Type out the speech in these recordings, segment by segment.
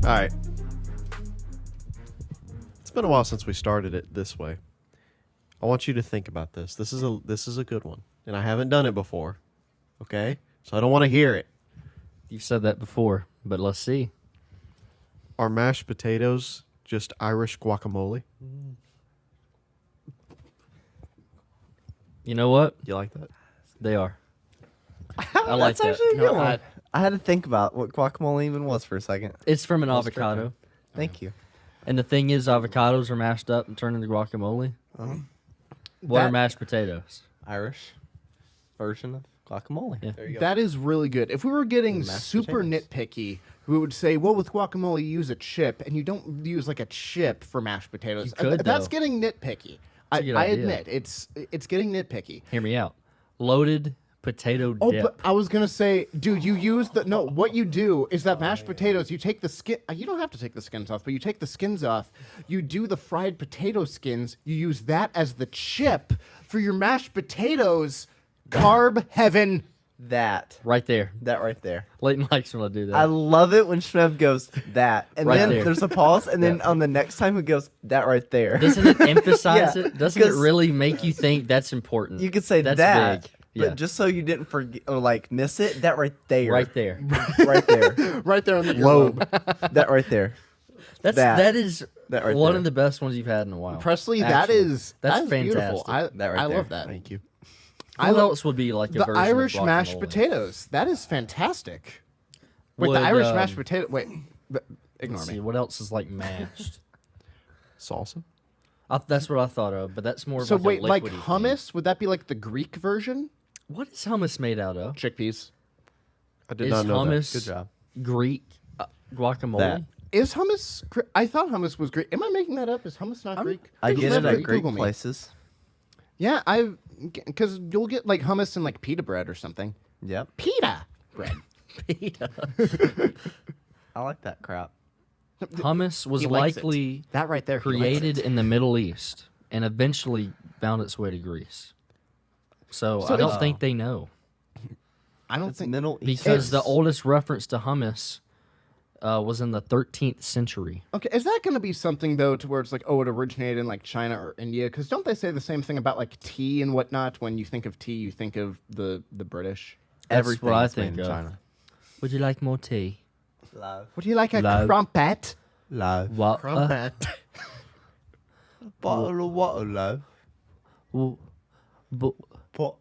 All right. It's been a while since we started it this way. I want you to think about this. This is a good one, and I haven't done it before. Okay, so I don't want to hear it. You've said that before, but let's see. Are mashed potatoes just Irish guacamole? You know what? You like that? They are. I like That's that. actually a good No, one. I had to think about what guacamole even was for a second. It's from an That's avocado. Thank you. And the thing is, avocados are mashed up and turned into guacamole. What are That- mashed potatoes? Irish version of guacamole. Yeah. There you go. That is really good. If we were getting Mashed super potatoes. nitpicky, we would say, well, with guacamole, you use a chip, and you don't use like a chip for mashed potatoes. You could, That's though. getting nitpicky. I a good idea. admit it's getting nitpicky. Hear me out. Loaded potato Oh, dip. but I was gonna say, dude, you use the no. What you do is that mashed potatoes, you take the skin. You don't have to take the skins off, but you take the skins off. You do the fried potato skins. You use that as the chip for your mashed potatoes. Carb heaven. That Right there. right there. Leighton likes when I do that. I love it when Shrev goes that, and Right then there. there's a pause, and then on the next time he goes that right there. Doesn't it emphasize Yeah, it? Doesn't it 'cause- really make you think that's important? You could say that's that, big. but Yeah. just so you didn't forget or like miss it, that right there, Right there. right there, Right there on the Lobe. that right there. That's That. that is That right one there. of the best ones you've had in a while. Presley, Actually. that is That's beautiful. fantastic. That right I there. love that. Thank you. I What love else would be like a the version Irish of mashed guacamole? potatoes. That is fantastic. Wait, Would, the Irish mashed potato. Wait, ignore Let's me. see, what else is like mashed? Salsa. That's what I thought of, but that's more. Of So like wait, a like liquidy thing. hummus? Would that be like the Greek version? What is hummus made out of? Chickpeas. I did Is not know hummus Good job. Greek guacamole? That. Is hummus? I thought hummus was Greek. Am I making that up? Is hummus not Greek? I Google get it that. at great Google me. places. Yeah, because you'll get like hummus and like pita bread or something. Yep, Pita bread. Pita. I like that crap. Hummus was He likes it. likely That right there. he likes created it. in the Middle East and eventually found its way to Greece. So So I don't it's- think they know I don't It's think. Middle East. because the It's- oldest reference to hummus was in the 13th century. Okay, is that going to be something though, to where it's like, oh, it originated in like China or India? Because don't they say the same thing about like tea and whatnot? When you think of tea, you think of the British. That's Everything what I is made think in of. China. Would you like more tea? Love, What do you like a Love. crumpet? love. What? Bottle of water, love. But Pot.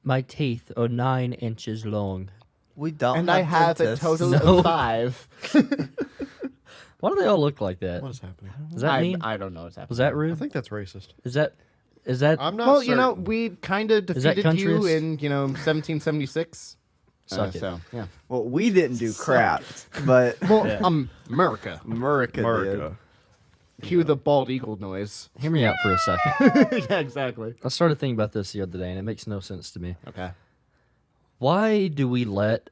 my teeth are 9 inches long. We don't. And I have a dentists. total No. of 5. Why do they all look like that? What is happening? Does that mean? I don't know what's happening. Was that I rude? think that's racist. Is that? Is I'm not. Well, you know, certain. we kind of Is that defeated you countryist? in 1776. Suck it. So yeah. Well, we didn't do crap, but Well, America. America, America. Cue the bald eagle noise. Hear me out for a second. Yeah, exactly. I started thinking about this the other day, and it makes no sense to me. Okay. Why do we let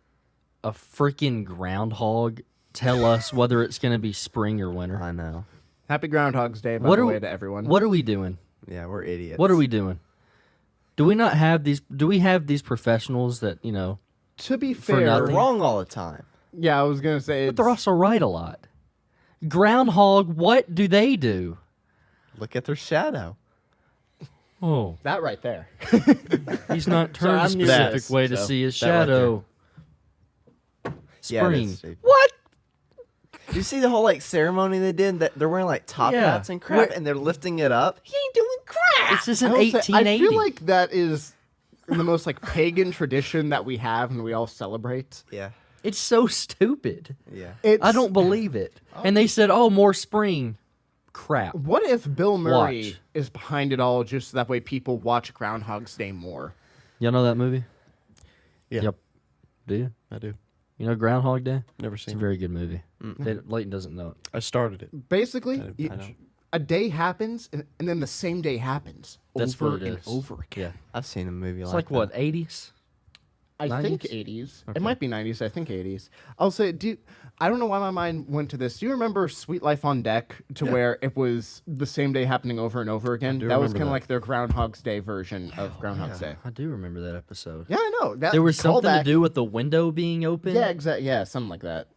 a freaking groundhog tell us whether it's going to be spring or did. winter? I know. Happy Groundhog's Day, by What the are way, we- to everyone. What are we doing? Yeah, we're idiots. What are we doing? Do we not have these? Do we have these professionals that To be For fair, They're nothing? wrong all the time. yeah, I was gonna say, But they're it's- also right a lot. Groundhog, what do they do? Look at their shadow. Oh, that right there. he's not Sorry, turned a I'm new to specific this, way to so see his that right there. shadow. Yeah, it is Spring. stupid. What? Do you see the whole like ceremony they did? That they're wearing like top Yeah. hats and crap, Where- and they're lifting it up. He ain't doing crap. This I isn't will say, 1880. I feel like that is the most like pagan tradition that we have and we all celebrate. Yeah, It's so stupid. yeah. It's, I don't believe it. And they said, "Oh, more spring." Crap. What if Bill Murray Watch. is behind it all, just so that way people watch Groundhog's Day more? Y'all know that movie? Yeah. Yep. Do you? I do. You know Groundhog Day? Never It's a seen. it. very good movie. Leighton doesn't know it. I started it. Basically, I know. a day happens and then the same day happens That's over what it and is. over again. Yeah. I've seen a movie It's like like what, 80s? I think 90s? 80s. Okay. It might be 90s. I think 80s. I'll say, I don't know why my mind went to this. Do you remember Sweet Life on Deck, to where it was the same day happening over and over again? do That was remember kind of that. like their Groundhog's Day version of Groundhog's Day. I do remember that episode. Yeah, I know. That There was something callback- to do with the window being open. Yeah, exactly. Yeah, something like that.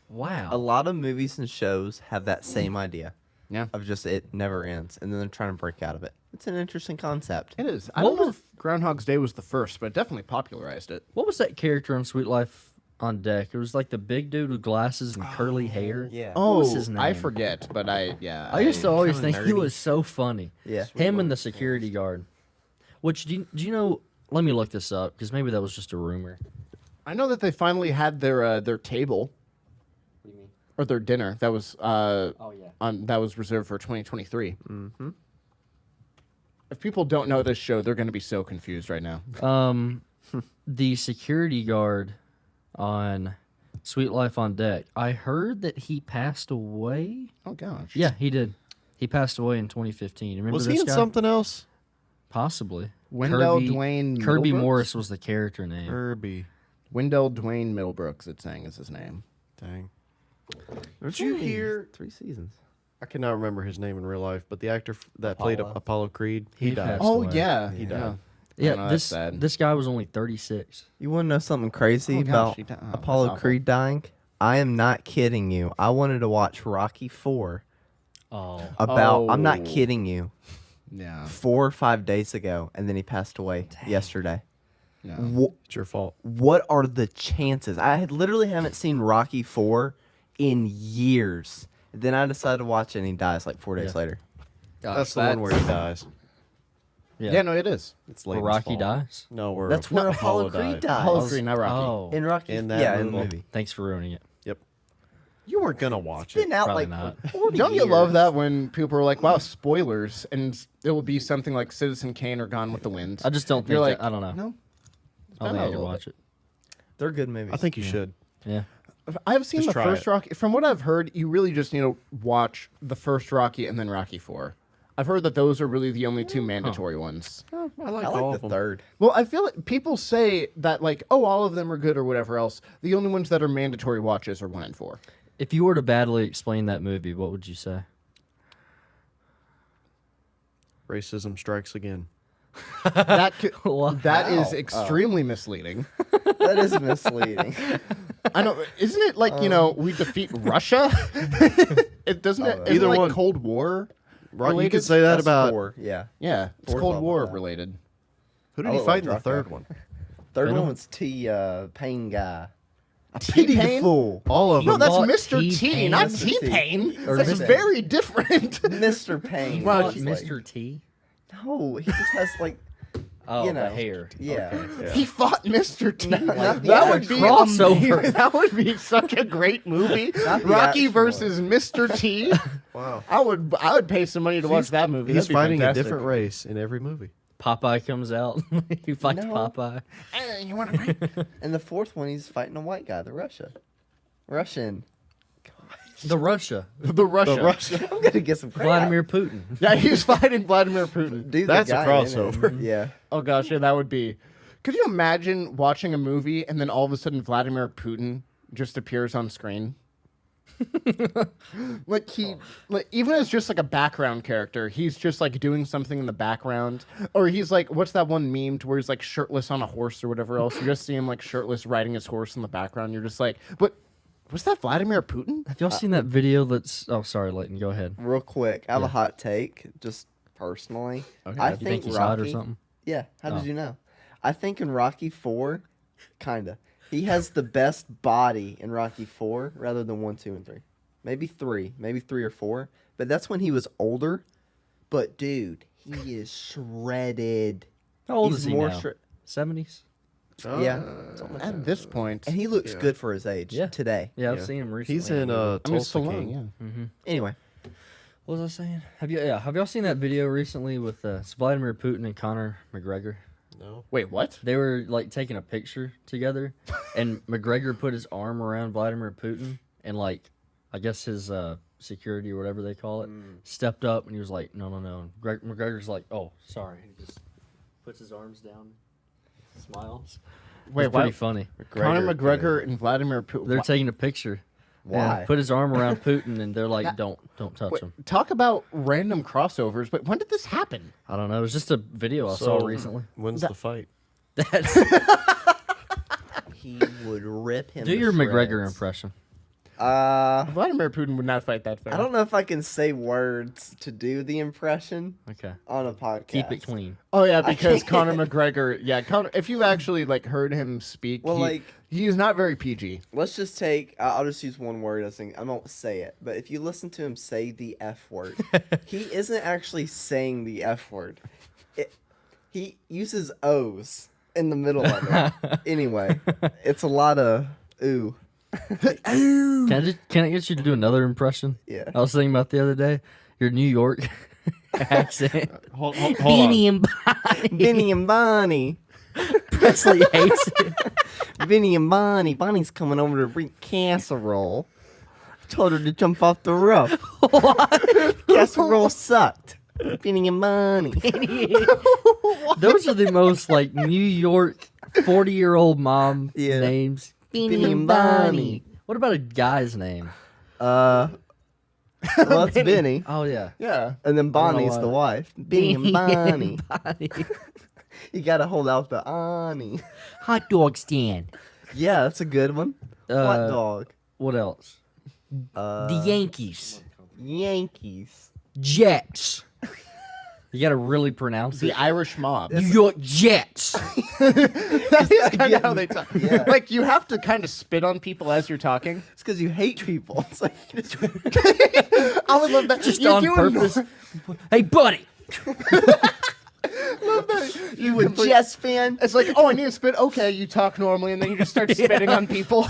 Wow. A lot of movies and shows have that same idea Yeah, of just it never ends, and then they're trying to break out of it. It's an interesting concept. it is. I What don't know was- if Groundhog's Day was the first, but it definitely popularized it. What was that character on Sweet Life on Deck? It was like the big dude with glasses and curly hair. Yeah. What was his I name? forget, but I I used to always kinda think he nerdy. was so funny. Yeah. Him and the security guard. Which, do you know... Let me look this up, because maybe that was just a rumor. I know that they finally had their table What do you mean? or their dinner that was Oh, yeah. that was reserved for 2023. Mm-hmm. If people don't know this show, they're going to be so confused right now. The security guard on Sweet Life on Deck, I heard that he passed away. Oh gosh. Yeah, he did. He passed away in 2015. Remember Was this he in guy? something else? Possibly. Wendell Dwayne Kirby Middlebrooks? Morris was the character name. Herbie. Wendell Dwayne Middlebrooks, it's saying is his name. Dang. Did you hear- 3 seasons? I cannot remember his name in real life, but the actor that played Apollo. Apollo Creed, he He died. passed Oh away. yeah, He died. Yeah, no, that's this sad. this guy was only 36. You want to know something crazy Oh, gosh, about he died. Oh, that's Apollo awful. Creed dying? I am not kidding you. I wanted to watch Rocky 4 Oh. about, I'm Oh. not kidding you, Yeah. 4 or 5 days ago, and then he passed away yesterday. Yeah. It's your fault. What are the chances? Literally haven't seen Rocky 4 in years. Then I decided to watch it, and he dies like 4 days Yeah. later. That's the one where he dies. Yeah, no, it is. It's Where Layton's Rocky fault. dies? No, where That's where Apollo died. Creed dies. Apollo Creed, not Rocky. Oh. In Rocky, In that yeah, in the movie. movie. Thanks for ruining it. Yep. You weren't gonna watch Been it. out Probably like not. for 40 Don't you years. love that when people are like, "Wow, spoilers," and it will be something like Citizen Kane or Gone with the Wind. I just don't You're think like, that, I don't know. No, I don't think I could watch it. They're good movies. I think you should. Yeah. I've seen Just the try first it. Rocky. From what I've heard, you really just need to watch the first Rocky and then Rocky 4. I've heard that those are really the only two mandatory ones. I like I all like of the them. third. Well, I feel like people say that like, oh, all of them are good or whatever else. The only ones that are mandatory watches are 1 and 4. If you were to badly explain that movie, what would you say? Racism strikes again. That Wow. that is extremely misleading. That is misleading. I know, isn't it like we defeat Russia? It doesn't it? Isn't Either it like one. Cold War. Right, you Related? could say that That's about 4, yeah. Yeah, it's Four's Cold all War about that. related. who did I he look fight like in the Rocco. third one? Third Venom? one was Pain guy. T-Pain? Fool. All of No, them. that's fought Mr. T, T-Pain. not Mr. T. T-Pain. Or That's Mr. very different. Mr. Pain. Wow, Fought He's like- Mr. T? No, he just has like, Oh, you the know, hair. yeah. Okay. He fought Mr. T. not the that would actual be crossover. amazing. That would be such a great movie. Not the Rocky actual versus Mr. T. Wow. I would pay some money to watch that movie. He's That'd be fighting fantastic. a different race in every movie. Popeye comes out. He fights No. Popeye. Hey, you want to fight? And the fourth one, he's fighting a white guy, the Russian. The Russia. The Russia. The Russia. I'm gonna get some crap. Vladimir Putin. Yeah, he's fighting Vladimir Putin. Dude, That's the a guy in it. crossover. Yeah. Oh gosh, yeah, that would be. Could you imagine watching a movie and then all of a sudden Vladimir Putin just appears on screen? Like even as just like a background character, he's just like doing something in the background, or he's like, what's that one meme to where he's like shirtless on a horse or whatever else? You just see him like shirtless riding his horse in the background. You're just like, but was that Vladimir Putin? Have y'all seen that video that's... Oh, sorry, Leighton. Go ahead. Real quick, I have Yeah. a hot take, just personally. Okay. I You You think think he's hot or Rocky. something? Yeah. How Oh. did you know? I think in Rocky 4, kinda, he has the best body in Rocky 4 rather than 1, 2, and 3. Maybe 3 or 4. But that's when he was older. But dude, he is shredded. How old He's is he more now? shre- 70s? Yeah. At this point, And he looks Yeah. good for his age Yeah. today. Yeah, I've Yeah. seen him recently. He's in I mean, Tulsa Stallone, King. yeah. Anyway, What was I saying? Have y'all seen that video recently with it's Vladimir Putin and Conor McGregor? No. Wait, what? They were like taking a picture together, and McGregor put his arm around Vladimir Putin, and like I guess his security or whatever they call it stepped up, and he was like, "No, no, no." McGregor's like, "Oh, sorry." He just puts his arms down, smiles. Wait, It's pretty why? funny. Conor McGregor and Vladimir Putin. They're taking a picture. Why? Yeah, put his arm around Putin, and they're like, "Don't touch Wait, him." talk about random crossovers. But when did this happen? I don't know. It was just a video I saw recently. When's the fight? That's, He would rip him. do to your McGregor shreds. impression. Vladimir Putin would not fight that fair. I don't know if I can say words to do the impression Okay, on a podcast. keep it clean. Oh yeah, because can't- Conor McGregor. Yeah, Conor. If you've actually like heard him speak, Well, he's not very PG. Let's just take. I'll just use one word. I won't say it, but if you listen to him say the F word, he isn't actually saying the F word. He uses O's in the middle of it. Anyway, it's a lot of ooh. Can I get you to do another impression? Yeah. I was thinking about the other day. Your New York accent. Hold on. Beanie and Bonnie. Vinny and Bonnie. Presley hates it. Vinny and Bonnie. Bonnie's coming over to bring casserole. Told her to jump off the roof. What? Casserole sucked. Vinny and Bonnie. Those are the most like New York 40-year-old mom Yeah. names. Beanie and Bonnie. What about a guy's name? Well, it's Vinny. Oh yeah. Yeah. And then Bonnie's why. the wife. Vinny and Bonnie. Bonnie. You gotta hold out the Ani. Hot dog stand. Yeah, that's a good one. Hot dog. What else? The Yankees. Yankees. Jets. You gotta really pronounce The it. Irish mob. New York Jets. That is kind of how they talk. Yeah. Like you have to kind of spit on people as you're talking. It's because you hate people. It's like you just I would love that. Just You on do purpose. Hey, buddy. you a Jets fan. It's like, oh, I need to spit. Okay, you talk normally, and then you just start spitting on people.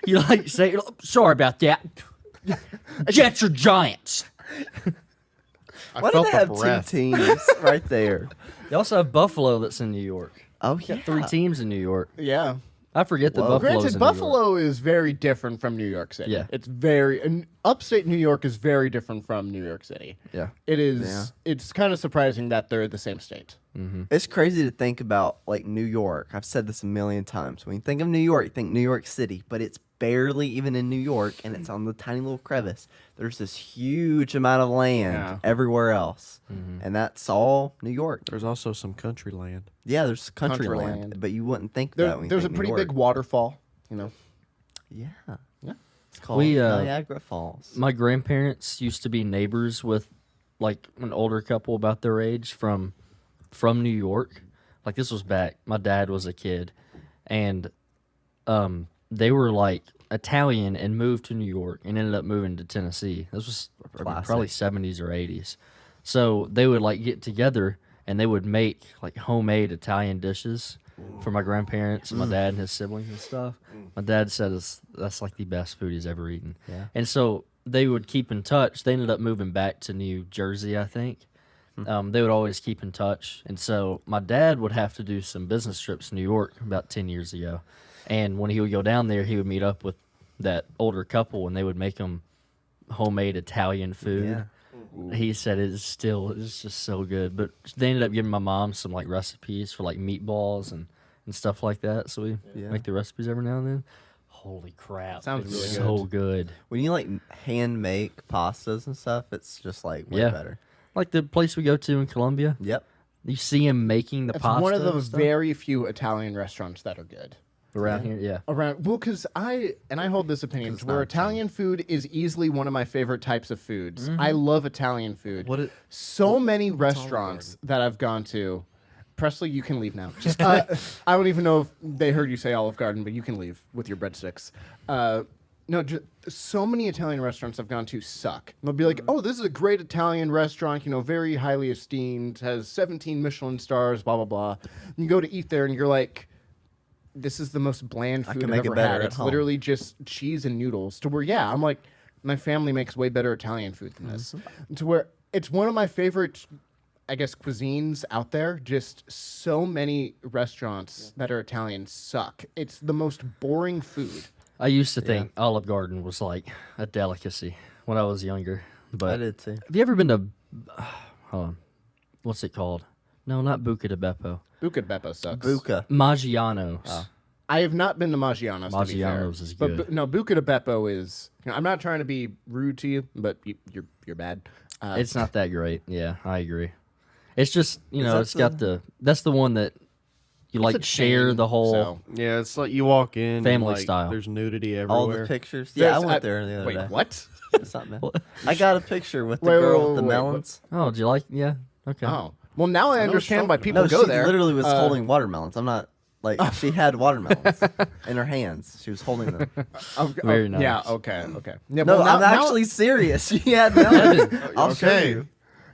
You like say, sorry about that. Jets are giants. I Why do felt they the have breath. two teams right there? You also have Buffalo that's in New York. Oh yeah. 3 teams in New York. Yeah. I forget that Whoa. Buffalo's in Granted, New York. Buffalo is very different from New York City. Yeah. It's very, and upstate New York is very different from New York City. Yeah. It is. Yeah. It's kind of surprising that they're the same state. It's crazy to think about like New York. I've said this a million times. When you think of New York, you think New York City, but it's barely even in New York, and it's on the tiny little crevice. There's this huge amount of land Yeah. everywhere else, and that's all New York. There's also some country land. Yeah, there's country land, Countryland. but you wouldn't think There, that. When you there's a think pretty New big York. waterfall. You know. Yeah, Yeah. It's called We, Niagara Falls. My grandparents used to be neighbors with like an older couple about their age from New York. Like this was back. My dad was a kid, and they were like Italian and moved to New York and ended up moving to Tennessee. This was probably 70s or 80s. So they would like get together and they would make like homemade Italian dishes for my grandparents and my dad and his siblings and stuff. My dad said that's like the best food he's ever eaten. Yeah. And so they would keep in touch. They ended up moving back to New Jersey, I think. They would always keep in touch. And so my dad would have to do some business trips to New York about 10 years ago. And when he would go down there, he would meet up with that older couple and they would make him homemade Italian food. Yeah. He said it's just so good. But they ended up giving my mom some like recipes for like meatballs and stuff like that. So we make the recipes every now and then. Holy crap. Sounds it's really so good. When you like hand make pastas and stuff, it's just like way Yeah. better. Like the place we go to in Colombia. Yep. You see him making the It's pasta. one of the and stuff very few Italian restaurants that are good. around here. Yeah. Around because I hold this opinion to where Italian food is easily one of my favorite types of foods. I love Italian food. So many restaurants that I've gone to. Presley, you can leave now. I don't even know if they heard you say Olive Garden, but you can leave with your breadsticks. No, so many Italian restaurants I've gone to suck. They'll be like, "Oh, this is a great Italian restaurant, you know, very highly esteemed, has 17 Michelin stars, blah blah blah." You go to eat there, and you're like, "This is the most bland food can I've make it ever better had. at It's home." literally just cheese and noodles." To where, yeah, I'm like, my family makes way better Italian food than this. To where it's one of my favorite, I guess, cuisines out there. Just so many restaurants that are Italian suck. It's the most boring food. I used to think Olive Garden was like a delicacy when I was younger. But I did too. have you ever been to hold on. What's it called? No, not Buca di Beppo. Buca di Beppo sucks. Buca. Maggiano's. I have not been to Maggiano's. To be fair. Maggiano's is But good. no, Buca di Beppo is. I'm not trying to be rude to you, but you're bad. It's not that great. Yeah, I agree. It's just that it's got that's the one that you like a share chain, the whole. so- Yeah, it's like you walk in, and, Family like, style. There's nudity All everywhere. the pictures. Yeah, I There's- went there the other Wait, day. what? It's not bad. I got a picture with the Wait, girl wait, with the wait, melons. Oh, do you like? Yeah. Okay. Oh, well, now I understand why people No, go she there. literally was holding watermelons. I'm not like she had watermelons in her hands. She was holding them. Very nice. Yeah. Okay. Okay. Yeah, No, well, now- I'm now- actually serious. She had melons. I'll show Okay. you.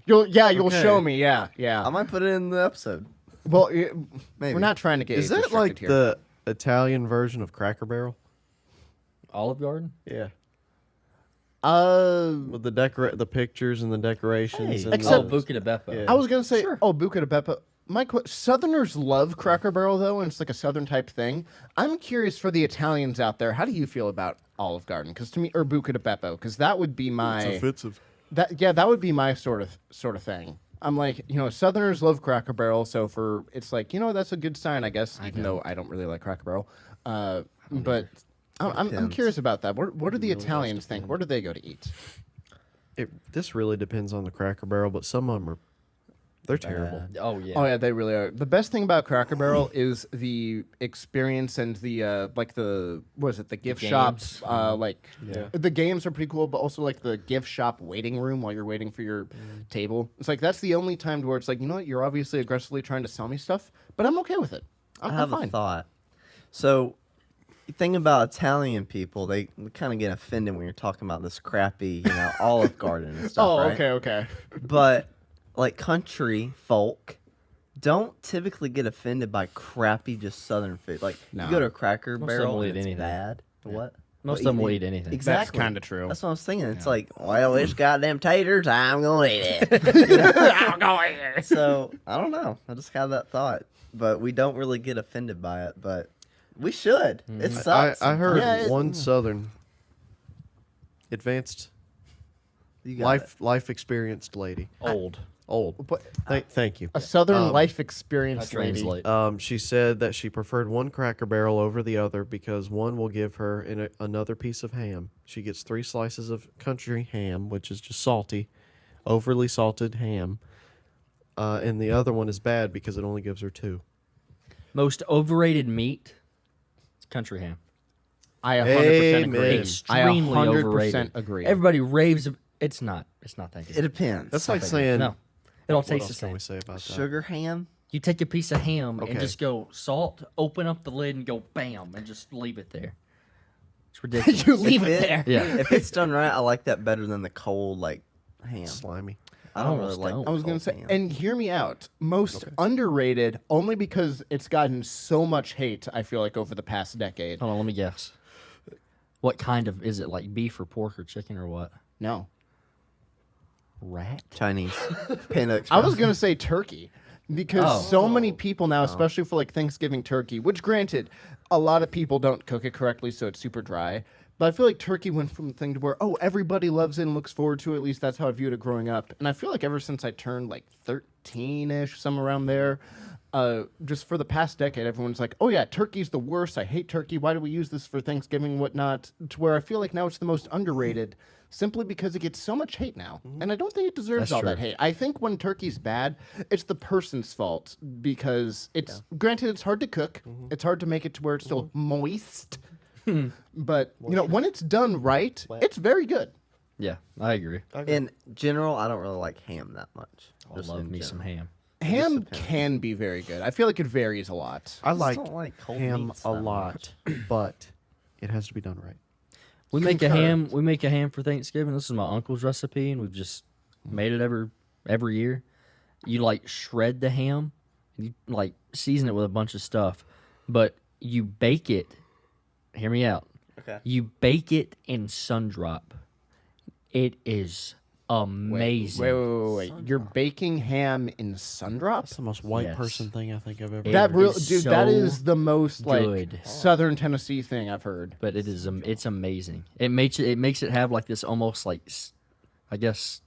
You'll Okay. show me. Yeah. Yeah. I might put it in the episode. Well, Maybe. we're not trying to get Is that restricted like here. the Italian version of Cracker Barrel? Olive Garden. Yeah. Uh, With the pictures and the decorations. Hey. and Except- Buca di Beppo. Yeah. I was gonna say, oh, Buca di Beppo. Southerners love Cracker Barrel though, and it's like a Southern type thing. I'm curious for the Italians out there. How do you feel about Olive Garden? Because to me, or Buca di Beppo, because that would be my offensive. that would be my sort of thing. I'm like, Southerners love Cracker Barrel, so it's like, that's a good sign, I guess. Even though I don't really like Cracker Barrel, but I'm Depends. curious about that. What do the Italians think? Where do they go to eat? This really depends on the Cracker Barrel, but some of them they're terrible. Oh yeah. Oh yeah, they really are. The best thing about Cracker Barrel is the experience and the the gift shops. The games are pretty cool, but also like the gift shop waiting room while you're waiting for your table. It's like that's the only time where it's like, you're obviously aggressively trying to sell me stuff, but I'm okay with it. I I'm have fine. a thought. So, the thing about Italian people, they kind of get offended when you're talking about this crappy, Olive Garden and stuff. Oh, right? okay. But like country folk don't typically get offended by crappy just Southern food. Like No. you go to a Cracker Most of them Barrel will and eat it's anything. bad. What? Most of them will eat anything. Exactly. kinda true. That's what I was thinking. It's like, well, it's goddamn taters. I'm gonna eat it. I'm going. So I don't know. I just had that thought, but we don't really get offended by it. But we should. It sucks. I heard Yeah, one Southern advanced You got it. life experienced lady. Old. But Thank you. a Southern life experience I lady. translate. She said that she preferred one Cracker Barrel over the other because one will give her another piece of ham. She gets 3 slices of country ham, which is just salty, overly salted ham. And the other one is bad because it only gives her 2. Most overrated meat. It's country ham. I 100% Amen. agree. Extremely I 100% overrated. agree. Everybody raves. It's not. It's not that good. It depends. That's like saying. No. It all What tastes the else can same. we say about that? Sugar ham. You take a piece of ham Okay. and just go salt, open up the lid and go bam and just leave it there. It's ridiculous. you leave If it there. Yeah. If it's done right, I like that better than the cold ham. Slimy. I don't really almost like. don't. the I was gonna cold say, ham. and hear me out. Most underrated, only because it's gotten so much hate. I feel like over the past decade. Hold on, let me guess. What kind of is it? Like beef or pork or chicken or what? No, Rat? Chinese Panda Express. I was gonna say turkey because Oh. so many people now, especially for like Thanksgiving turkey, which granted, a lot of people don't cook it correctly, so it's super dry. But I feel like turkey went from a thing to where, everybody loves it and looks forward to it. At least that's how I viewed it growing up. And I feel like ever since I turned like 13-ish, somewhere around there, just for the past decade, everyone's like, oh yeah, turkey's the worst. I hate turkey. Why do we use this for Thanksgiving and whatnot? To where I feel like now it's the most underrated simply because it gets so much hate now. And I don't think it deserves That's all true. that hate. I think when turkey's bad, it's the person's fault because it's, granted, it's hard to cook. It's hard to make it to where it's still moist. But, when it's done right, it's very good. Yeah, I agree. In general, I don't really like ham that much. I Just love in me general. some ham. Ham depends. can be very good. I feel like it varies a lot. I just like, don't like cold ham meats a that lot, but it has to be done right. We make a ham. We make a ham for Thanksgiving. This is my uncle's recipe, and we've just made it every year. You like shred the ham, and you like season it with a bunch of stuff, but you bake it. Hear me out. Okay. You bake it in sun drop. It is amazing. Wait. You're baking ham in sun drops? That's the most white Yes. person thing I think I've ever. It That real is dude, that so is the most like good. Southern Tennessee thing I've heard. But it is it's amazing. It makes it have like this almost like I guess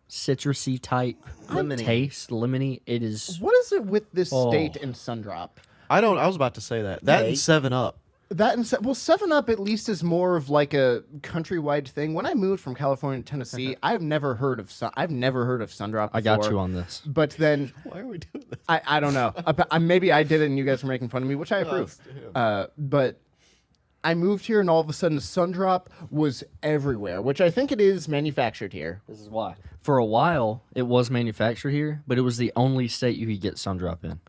citrusy type Lemony. taste, lemony. It is What is it with this Oh. state and sun drop? I was about to say that. That and Cake. 7 Up. That and well, 7-Up at least is more of like a countrywide thing. When I moved from California to Tennessee, I've never heard of Sundrop. I got before. you on this. But then Why are we doing this? I don't know. Maybe I did it and you guys were making fun of me, which I approve. But I moved here and all of a sudden Sundrop was everywhere, which I think it is manufactured here. This is why. For a while, it was manufactured here, but it was the only state you could get Sundrop in.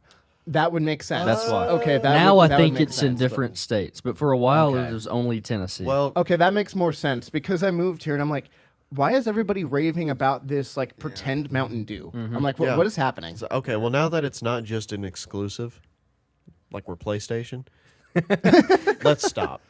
That would make sense. That's why. Okay, Now I that would think make it's in sense, but- different states, but for a while Okay. it was only Tennessee. Well, Okay, that makes more sense because I moved here and I'm like, why is everybody raving about this like pretend Mountain Dew? I'm like, Yeah. what is happening? so- okay. Well, now that it's not just an exclusive, like we're PlayStation, let's stop.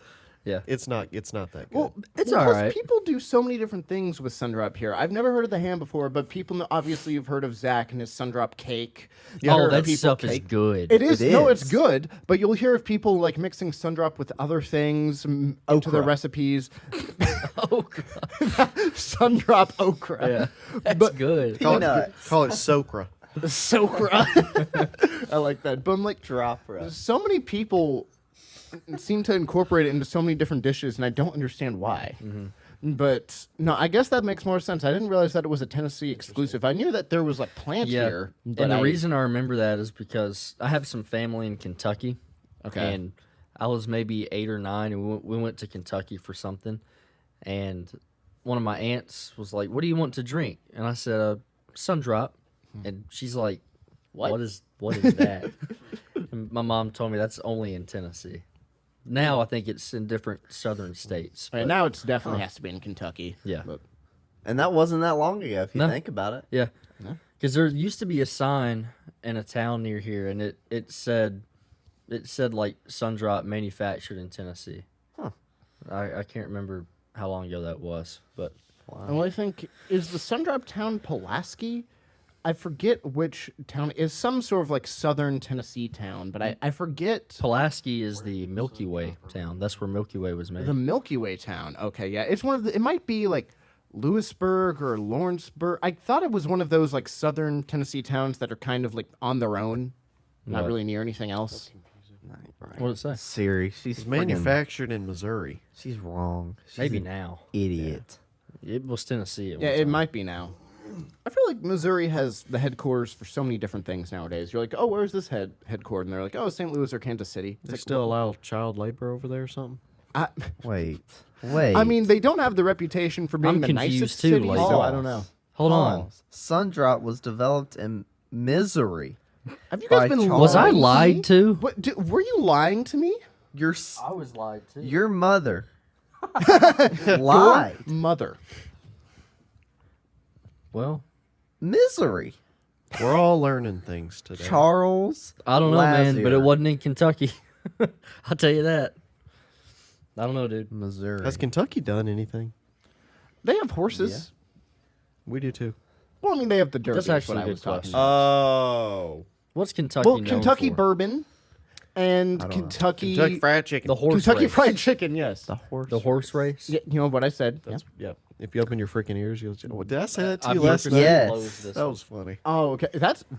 yeah. It's not that good. Well, It's plus all right. People do so many different things with Sundrop here. I've never heard of the ham before, but people know, obviously you've heard of Zach and his Sundrop cake. You Oh, heard of that people stuff is cake. good. It is. It No, it's is. good, but you'll hear of people like mixing Sundrop with other things into their Okra. recipes. Oh, God. Sundrop okra. Yeah. That's But- good. Peanuts. Call it Sokra. Sokra. I like that. But I'm like, Dropra. so many people seem to incorporate it into so many different dishes, and I don't understand why. But no, I guess that makes more sense. I didn't realize that it was a Tennessee exclusive. I knew that there was like plant Yeah. here. But And the reason I remember that is because I have some family in Kentucky. Okay. And I was maybe 8 or 9, and we went to Kentucky for something. And one of my aunts was like, "What do you want to drink?" And I said, "Sundrop." And she's like, What is that?" And my mom told me that's only in Tennessee. Now I think it's in different southern states. Right, but- now it's definitely has to be in Kentucky. Yeah. But And that wasn't that long ago, if you No. think about it. Yeah, because there used to be a sign in a town near here, and it said like Sundrop manufactured in Tennessee. Huh. I can't remember how long ago that was, but well, I think is the Sundrop town Pulaski. I forget which town is some sort of like southern Tennessee town, but I forget Pulaski is the Milky Way town. That's where Milky Way was made. the Milky Way town. Okay, yeah, it's one of the. It might be like Lewisburg or Lawrenceburg. I thought it was one of those like southern Tennessee towns that are kind of like on their own, not What? really near anything else. What did it say? Siri, she's It's friggin- manufactured in Missouri. She's wrong. She's Maybe an now. idiot. It was Tennessee. At Yeah, one it time. might be now. I feel like Missouri has the headquarters for so many different things nowadays. You're like, oh, where's this headquarters? And they're like, oh, St. Louis or Kansas City. It's They like, still allow child labor over there or something? Wait. I mean, they don't have the reputation for being I'm the confused nicest too, city, like- so I don't know. Hold on. Sundrop was developed in Missouri. Have you guys By been Charles. Was I lying to me? lied to? What, were you lying to me? I was lied to. Your mother lied. Mother. Well, Missouri. We're all learning things today. Charles. I don't know, man, but it Lazier. wasn't in Kentucky. I'll tell you that. I don't know, dude. Missouri. Has Kentucky done anything? They have horses. We do too. Well, I mean, they have the Derby. That's is actually what a I good was talking question. about. Oh. What's Kentucky Well, known Kentucky for? bourbon and don't know. Kentucky, Kentucky Fried Chicken. The horse Kentucky race. Fried Chicken. Yes. The horse. The horse race. Yeah, you know what I said. Yeah. That's, yeah. If you open your freaking ears, you'll. Oh, did I say that to I've you last purposely night? Yes. closed this That one. was funny. Oh, okay.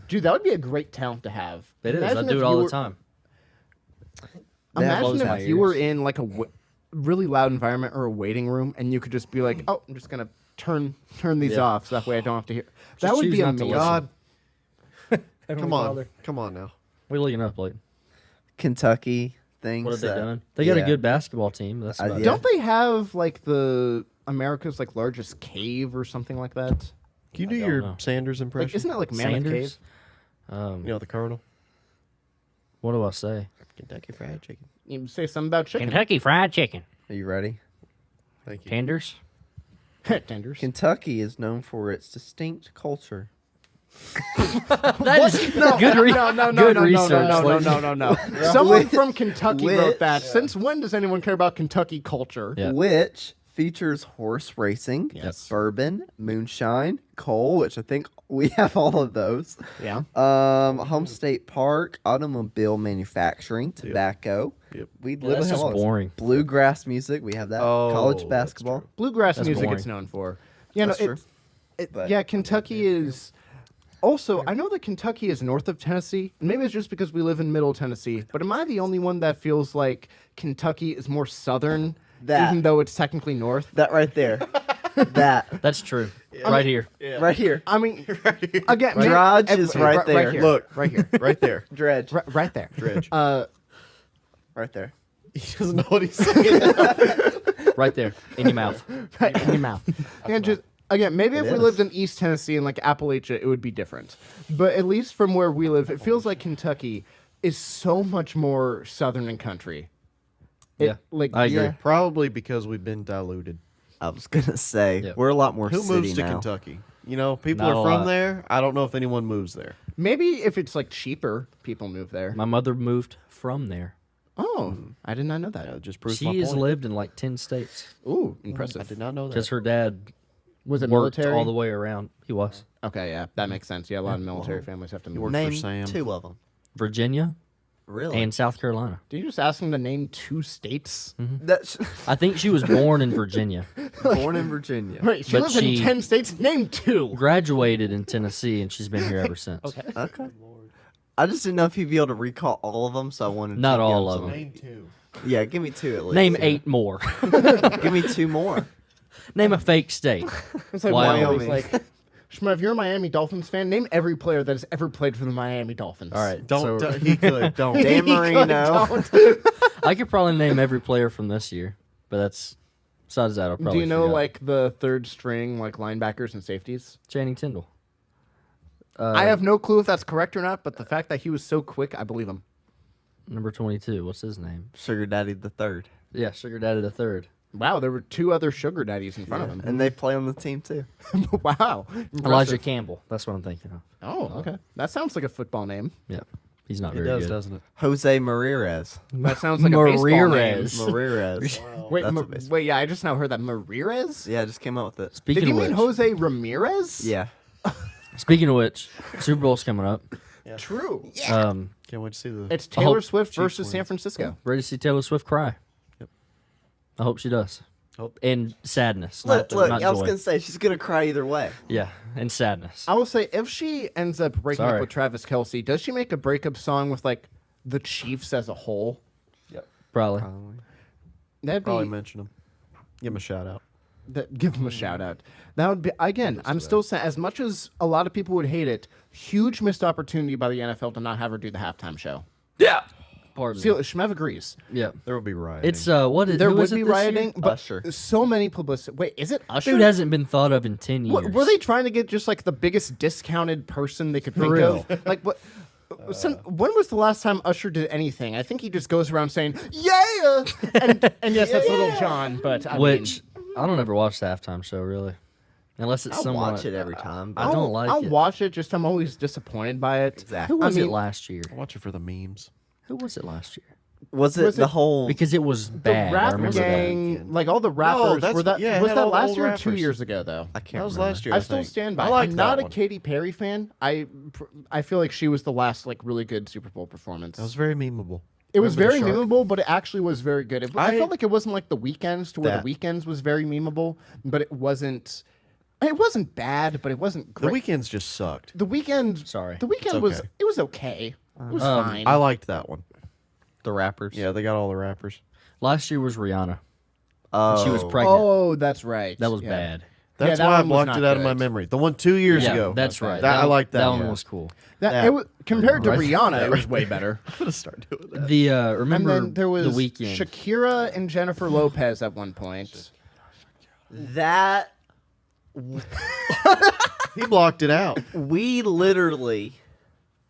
Dude. That would be a great talent to have. It is. I Imagine do if it all you the were- time. That close Imagine my if you were ears. in like a really loud environment or a waiting room, and you could just be like, "Oh, I'm just gonna turn these Yeah. off, so that way I don't have to hear." That Just would choose be not to amazing. listen. God, Heavenly come on, Father. come on now. What are you looking up, Blake? Kentucky things. What have they that- done? They got a yeah. good basketball team. That's about yeah. Don't they have like the America's like largest cave or something like that? Can you do don't your know. Sanders impression? Like, isn't that like it. Mammoth Sanders. Cave? you know the Colonel? What do I say? Kentucky Fried Chicken. You say something about chicken. Kentucky Fried Chicken. Are you ready? Thank you. Tenders. Tenders. Kentucky is known for its distinct culture. That is No, good. Good research. no. Someone from Kentucky wrote Which- that. Since when does anyone care about Kentucky culture? Yeah. Which features horse racing, Yes. bourbon, moonshine, coal, which I think we have all of those. Yeah. Home State Park, automobile manufacturing, tobacco. Yep. We Yeah, live that's in just all this. boring. Bluegrass music. We have that. Oh, College that's basketball. true. Bluegrass That's music boring. it's known for. Yeah, That's no, true. But- yeah, Kentucky is Also, I know that Kentucky is north of Tennessee. And maybe it's just because we live in Middle Tennessee. But am I the only one that feels like Kentucky is more southern, That. even though it's technically north? That right there. That. That's true. Right here. Right here. I mean, again, maybe- Dredge is right there. Right here. Look. right here, Right there. Dredge. right there. Dredge. Right there. He doesn't know what he's saying. Right there. In your mouth. Right in your mouth. And just again, maybe if we is. lived in East Tennessee and like Appalachia, it would be different. But at least from where we live, it feels like Kentucky is so much more southern and country. Yeah, like I agree. Probably because we've been diluted. I was gonna say Yep. we're a lot more Who city moves to now. Kentucky? You know, people Not are a from lot. there. I don't know if anyone moves there. Maybe if it's like cheaper, people move there. My mother moved from there. Oh, I did not know that. That just proves my She has point. lived in like 10 states Ooh, I impressive. did not know that. because her dad Was it worked military? all the way around. He was. Okay, yeah, that makes sense. Yeah, a lot of military families have to move. worked Name for Sam. 2 of them. Virginia Really? and South Carolina. Did you just ask him to name 2 states? That's I think she was born in Virginia, born in Virginia. Wait, she But lives in she- 10 states. Name 2. graduated in Tennessee, and she's been here ever since. Okay. I just didn't know if he'd be able to recall all of them, so I wanted to Not give all him of some- them. Name two. Yeah, give me 2 at least. Name 8 more. Give me 2 more. Name a fake state. It's like Wyoming. Wyoming's like, Shmuel, if you're a Miami Dolphins fan, name every player that has ever played for the Miami Dolphins. All right, Don't. so He could. Don't. Dan Marino. I could probably name every player from this year, but that's besides that, I'll probably. Do you know forget. like the third string like linebackers and safeties? Channing Tindall? I have no clue if that's correct or not, but the fact that he was so quick, I believe him. Number 22. What's his name? Sugar Daddy the third. Yeah, Sugar Daddy the third. Wow, there were 2 other sugar daddies in front of him. And they play on the team too. Wow. Elijah Impressive. Campbell. That's what I'm thinking of. Oh, okay. That sounds like a football name. Yeah, he's not It very does, good. doesn't it? Jose Marirez. That sounds like a baseball name. Marirez. Marirez. Wait, That's a baseball- wait, yeah, I just now heard that Marirez. Yeah, I just came up with it. Speaking Did you of mean which, Jose Ramirez? Yeah. speaking of which, Super Bowl's coming up. True. Can't Can't wait to see the. It's Taylor hope Swift Chiefs versus wins. San Francisco. ready to see Taylor Swift cry. Yep. I hope she does. Hope. And sadness. Look, not I was joy. gonna say she's gonna cry either way. Yeah, and sadness. I will say, if she ends up breaking up Sorry. with Travis Kelsey, does she make a breakup song with like the Chiefs as a whole? Probably. That'd be Probably mention him. Give him a shout out. give them a shout out. That would be again. I'm still saying, as much as a lot of people would hate it, huge missed opportunity by the NFL to not have her do the halftime show. Yeah. Pardon See, me. Shmev agrees. Yeah. There will be rioting. It's what is There who would is it be this year? rioting, but Usher. so many publicity. Wait, is it Usher? Dude hasn't been thought of in 10 years. Were they trying to get just like the biggest discounted person they could think real. of? Like what? When was the last time Usher did anything? I think he just goes around saying "Yeah," and yes, that's Little John. But I Which mean, I don't ever watch the halftime show really, unless it's I someone. watch it every time. I don't like I'll it. watch it. Just I'm always disappointed by it. Exactly. Who was I it mean- last year? I watch it for the memes. Who was it last year? Was it Was the it- whole? Because it was The bad. I rap remember gang, like all the rappers, that's were that what- yeah, it was had that all the last old year or 2 rappers. years ago though? I can't That was remember. last year. I I still think. stand by. I like I'm not that a one. Katy Perry fan. I feel like she was the last like really good Super Bowl performance. That was very memeable. It was Remember the very shark? memeable, but it actually was very good. I I- felt like it wasn't like the Weekends to where the That- Weekends was very memeable, but it wasn't. It wasn't bad, but it wasn't The great. weekends just sucked. The Weekend. Sorry. The Weekend It's was. okay. It was okay. It was fine. I liked that one. The rappers. Yeah, they got all the rappers. Last year was Rihanna. Oh. She was pregnant. Oh, that's right. That was Yeah. bad. That's that why I one was blocked not it out of my good. memory. The one 2 years Yeah, ago. that's right. That, I like that. That one yeah. was cool. It was, compared to Right. Rihanna, it was way better. I'm gonna start doing that. The And remember then there was the weekend. Shakira and Jennifer Lopez at one point. That He blocked it out. we literally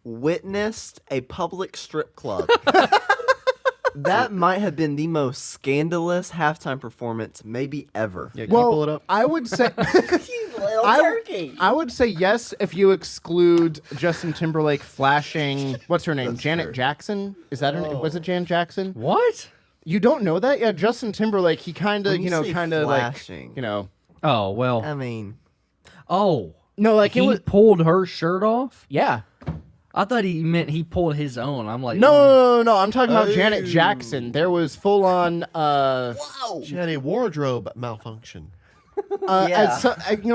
witnessed a public strip club. That might have been the most scandalous halftime performance maybe ever. Yeah, can you pull it up? I would say. I would say yes if you exclude Justin Timberlake flashing. What's her name? Janet Jackson. Is that her name? Was it Jan Jackson? What? You don't know that? Yeah, Justin Timberlake. He kind of, When you say like, flashing. Oh well. I mean, Oh, No, like he it was. pulled her shirt off. Yeah. I thought he meant he pulled his own. I'm like, No. I'm talking about Janet Jackson. There was full on. She had a wardrobe malfunction. Yeah.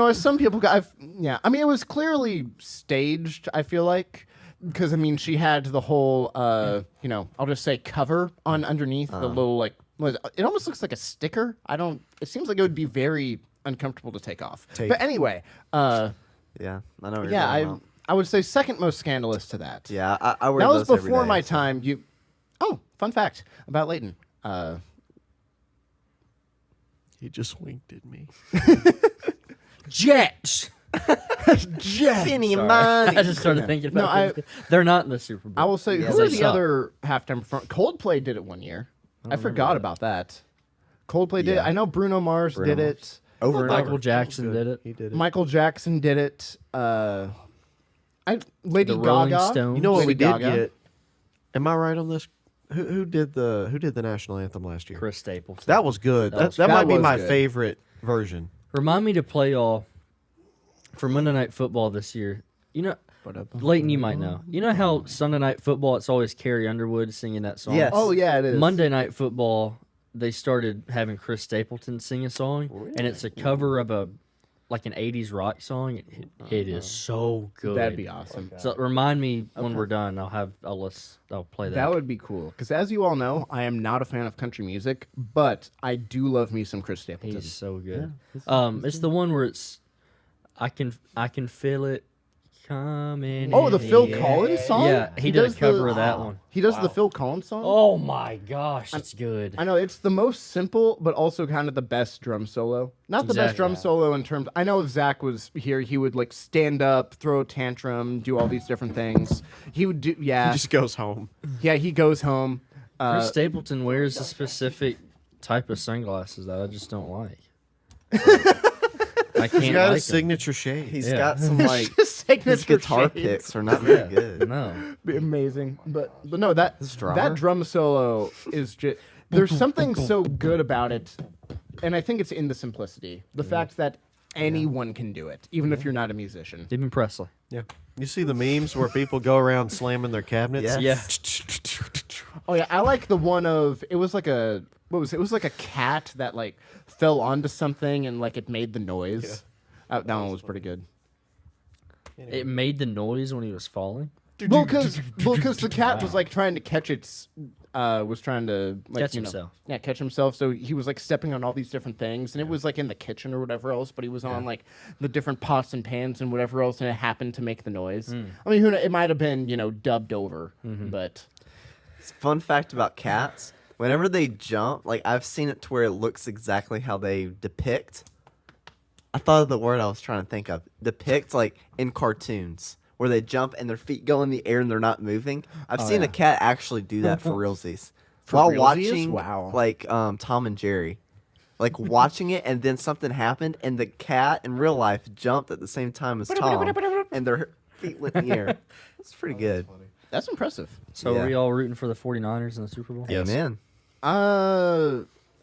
As some people got, I mean, it was clearly staged. I feel like because I mean, she had the whole, I'll just say cover on underneath the little like. It almost looks like a sticker. It seems like it would be very uncomfortable to take off. Tape. But anyway, Yeah, I know what you're talking about. I would say second most scandalous to that. Yeah, I wear That was those every before day, my so- time. Fun fact about Leighton. He just winked at me. Jets. Penny Sorry. money. I just started thinking about it. They're not in the Super Bowl. I will say, Yeah, who they are the suck. other halftime front? Coldplay did it one year. I forgot about that. Coldplay did it. Yeah. I know Bruno Mars Bruno did Mars. it. Over and Michael over. Jackson did it. He did it. Michael Jackson did it. Lady The Rolling Gaga. Stones. You know what Lady we did Gaga. get? Am I right on this? Who did the national anthem last year? Chris Stapleton. That was good. That that might be was my good. favorite version. Remind me to play y'all for Monday Night Football this year. You know, Leighton, you might know. You know how Sunday Night Football, it's always Carrie Underwood singing that song? Yes. Oh yeah, it is. Monday Night Football, they started having Chris Stapleton sing a song, and it's a cover of an 80s rock song. It is so good. That'd be awesome. So remind me when we're done. I'll play that. That would be cool. Because as you all know, I am not a fan of country music, but I do love me some Chris Stapleton. He's so good. It's the one where it's I can feel it coming. Oh, the in Phil air. Collins song? Yeah, he did a does cover of that one. He does the Phil Collins song? Oh my gosh, it's good. I know it's the most simple, but also kind of the best drum solo. Not the best Exactly. drum solo in terms. I know if Zach was here, he would like stand up, throw a tantrum, do all these different things. He would do, He yeah, just goes home. yeah. He goes home. Chris Stapleton wears a specific type of sunglasses that I just don't like. I can't He's got like his signature shade. He's Yeah. got some like Signature his guitar shades. picks are not very good. them. No. Be amazing. But no, that drummer? that drum solo is just there's something so good about it, and I think it's in the simplicity, the fact that anyone can do it, even if you're not a musician. Even Presley. Yeah. You see the memes where people go around slamming their cabinets? Yes. Yeah. Oh yeah, I like the one of it was like a what was it? It was like a cat that like fell onto something and like it made the noise. That one was pretty good. It made the noise when he was falling. Well, because the cat was like trying to catch its was trying to like Catch you know, himself. yeah, catch himself. So he was like stepping on all these different things, and it was like in the kitchen or whatever else. But he was on like the different pots and pans and whatever else, and it happened to make the noise. I mean, it might have been dubbed over, but Fun fact about cats: whenever they jump, like I've seen it to where it looks exactly how they depict. I thought of the word I was trying to think of. Depict, like in cartoons, where they jump and their feet go in the air and they're not moving. I've seen yeah. a cat actually do that for realsies. For While realsies? watching, Wow. like Tom and Jerry, like watching it, and then something happened, and the cat in real life jumped at the same time as Tom, and their feet went in the air. It's pretty good. that's impressive. So Yeah. are we all rooting for the 49ers in the Super Bowl? Yes. Amen.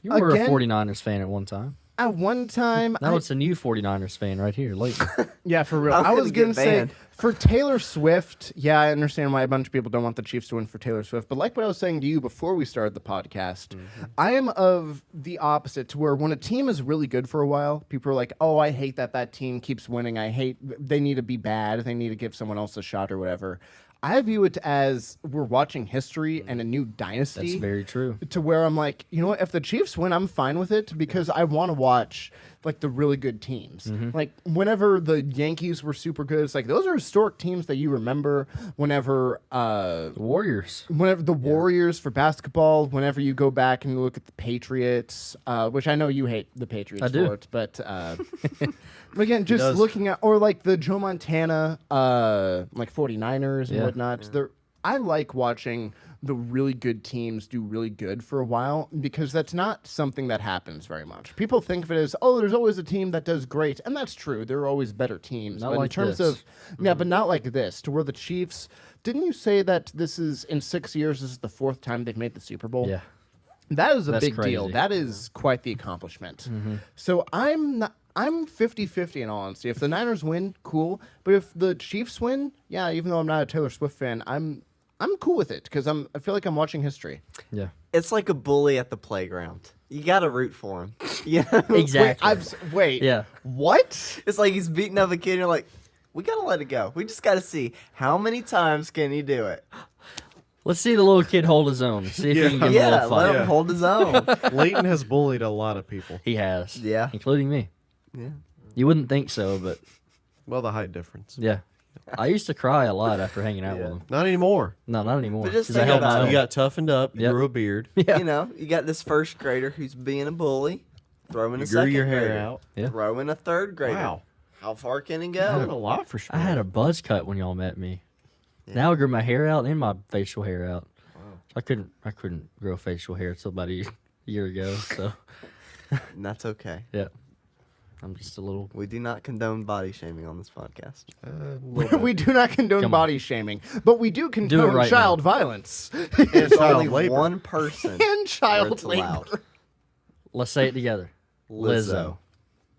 You were Again? a 49ers fan at one time. At one time, Now it's a new 49ers fan right here. Late. yeah, for real. I'm I was gonna gonna get say banned. for Taylor Swift. Yeah, I understand why a bunch of people don't want the Chiefs to win for Taylor Swift. But like what I was saying to you before we started the podcast, I am of the opposite. To where when a team is really good for a while, people are like, "Oh, I hate that team keeps winning. I hate they need to be bad. They need to give someone else a shot or whatever." I view it as we're watching history and a new dynasty. That's very true. To where I'm like, you know what? If the Chiefs win, I'm fine with it because I want to watch like the really good teams. Like whenever the Yankees were super good, it's like those are historic teams that you remember. Whenever The Warriors. whenever the Warriors for basketball, whenever you go back and look at the Patriots, which I know you hate the Patriots I do. for it, but again, just does. looking at or like the Joe Montana, like 49ers and Yeah. whatnot. I like watching the really good teams do really good for a while because that's not something that happens very much. People think of it as, oh, there's always a team that does great, and that's true. There are always better teams. Not but in like terms this. of yeah, but not like this. To where the Chiefs, didn't you say that this is in 6 years? This is the fourth time they've made the Super Bowl. Yeah. That is a That's big deal. crazy. That is quite the accomplishment. So I'm 50-50 in all honesty. If the Niners win, cool. But if the Chiefs win, yeah, even though I'm not a Taylor Swift fan, I'm cool with it because I feel like I'm watching history. Yeah. It's like a bully at the playground. You gotta root for him. Yeah. Exactly. Wait. Yeah. What? It's like he's beating up a kid. And you're like, we gotta let it go. We just gotta see how many times can he do it. Let's see the little kid hold his own. See if he can give him a Yeah, little let fight. him hold his own. Leighton has bullied a lot of people. He has. Yeah. Including me. Yeah. You wouldn't think so, but Well, the height difference. yeah. I used to cry a lot after hanging out with Yeah. him. Not anymore. No, not anymore. But just 'cause I think held about my it. own. You got toughened up. You Yep. grew a beard. Yeah. You know, you got this first grader who's being a bully. Throw in You a grew second your hair grader. out. Yeah. Throw in a third grader. Wow. How far can he Doing a go? lot for sure. I had a buzz cut when y'all met me. Yeah. Now I grew my hair out and my facial hair out. I couldn't grow facial hair until about a year ago. So And that's okay. yeah, I'm just a little. We do not condone body shaming on this podcast. We do not condone Come on. body shaming, but we do condone right child violence There's child only labor. one person and where child it's labor. allowed. Let's say it together. Lizzo.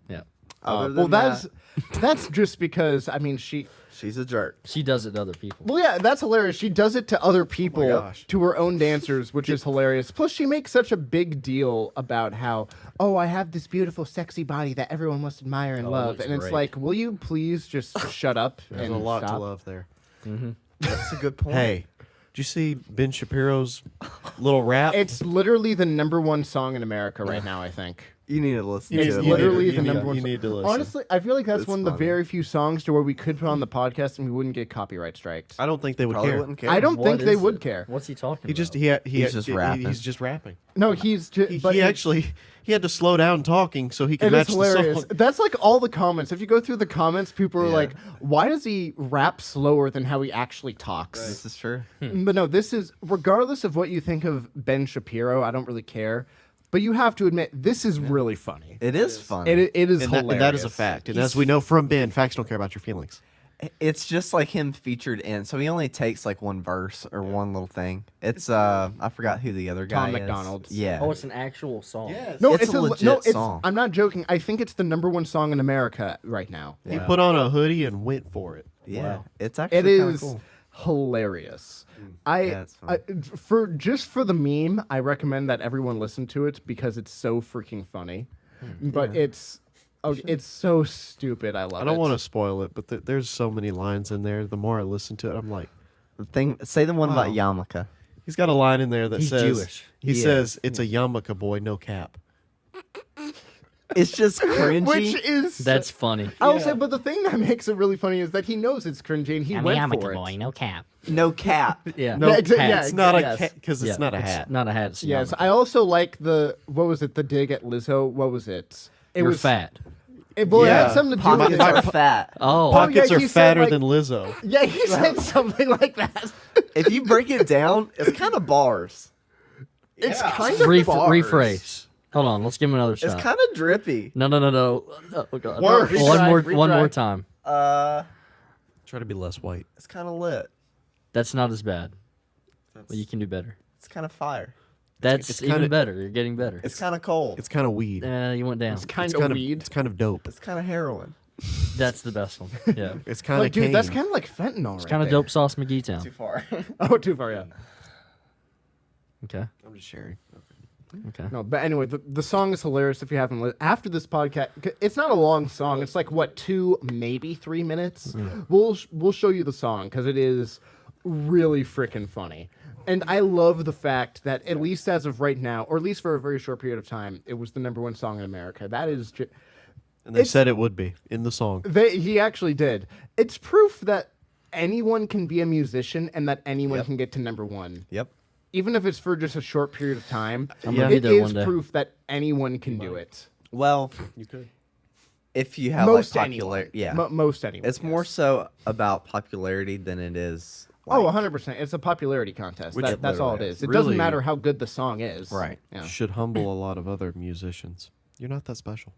Yeah, Other Well, than that, that's just because she's a jerk. she does it to other people. Well, yeah, that's hilarious. She does it to other people, gosh. to her own dancers, which is hilarious. Plus, she makes such a big deal about how, oh, I have this beautiful, sexy body that everyone must admire and Oh, it love. looks And it's great. like, will you please just shut up There's and a lot stop? to love there. That's a good point. Hey, did you see Ben Shapiro's little rap? It's literally the #1 song in America right now, I think. you need to listen You to need- it. you later. Literally need- the you number one. you song. need to listen. Honestly, I feel like that's It's one of the funny. very few songs to where we could put on the podcast and we wouldn't get copyright striked. I don't think they would Probably care. wouldn't care. I don't What think they is would it? care. What's he talking He about? just he He's just rapping. He's just rapping. No, he's just. He actually he had to slow down talking so he could It match is the hilarious. song. That's like all the comments. If you go through the comments, people are Yeah. like, "Why does he rap slower than how he actually talks?" This is true. But no, this is regardless of what you think of Ben Shapiro. I don't really care, but you have to admit this is really funny. It is fun. It is And hilarious. that is a fact. And He's- as we know from Ben, facts don't care about your feelings. It's just like him featured in. So he only takes like one verse or one little thing. It's I forgot who the other guy Tom is. McDonald. Yeah. Oh, it's an actual song. No, It's a legit song. I'm not joking. I think it's the #1 song in America right now. He put on a hoodie and went for it. Yeah. Wow. It's It actually kinda is cool. hilarious. Yeah, it's fun. For the meme, I recommend that everyone listen to it because it's so freaking funny. But it's so stupid. I love it. I don't want to spoil it, but there's so many lines in there. The more I listen to it, I'm like, Say the one about Wow. Yamaka. he's got a line in there that He's says, Jewish. He Yeah. says, it's a yarmulke boy, no cap. It's just cringy. Which is That's funny. I will say, but the thing that makes it really funny is that he knows it's cringy and he went for it. no cap. no cap. Yeah. No, Yeah, yeah, it's not a yes. cap because it's not a hat. Not a hat. It's a Yes, yarmulke. I also like the the dig at Lizzo. What was it? It You're was fat. It, well, it Yeah. had something to do Pockets with My- are fat. Oh, Pockets yeah, are he said, fatter like- than Lizzo. Yeah, he said something like that. If you break it down, it's kind of bars. It's kind of rephrase. Hold on. Let's give him another shot. It's kind of drippy. No. Oh, God. Worse. One Retry, more retry. time. Try to be less white. It's kind of lit. That's not as bad. But you can do better. It's kind of fire. That's it's even kinda- better. You're getting better. It's kind of cold. It's kind of weed. You went down. It's kind It's of kind weed. It's kind of dope. It's kind of heroin. That's the best one. Yeah. It's kind of Like, dude, that's kind of like fentanyl. It's kind of dope sauce McGee Town. Too far. Oh, too far, yeah. Okay. I'm just sharing. Okay. No, but anyway, the song is hilarious if you haven't listened. After this podcast, it's not a long song. It's like, what, 2, maybe 3 minutes? We'll show you the song because it is really freaking funny. And I love the fact that, at least as of right now, or at least for a very short period of time, it was the #1 song in America. That is just... And they It's- said it would be in the song. He actually did. It's proof that anyone can be a musician and that anyone Yep. can get to #1. Yep. Even if it's for just a short period of time, I'm gonna it be there is one day. proof that anyone can do it. Well, You could. if you have Most like anyone. popular, yeah, Most anyone. it's more so about popularity than it is. Oh, like- 100%. It's a popularity contest. Which That's all it literally is. It Really- doesn't matter how good the song is. Right. Yeah. Should humble a lot of other musicians. You're not that special.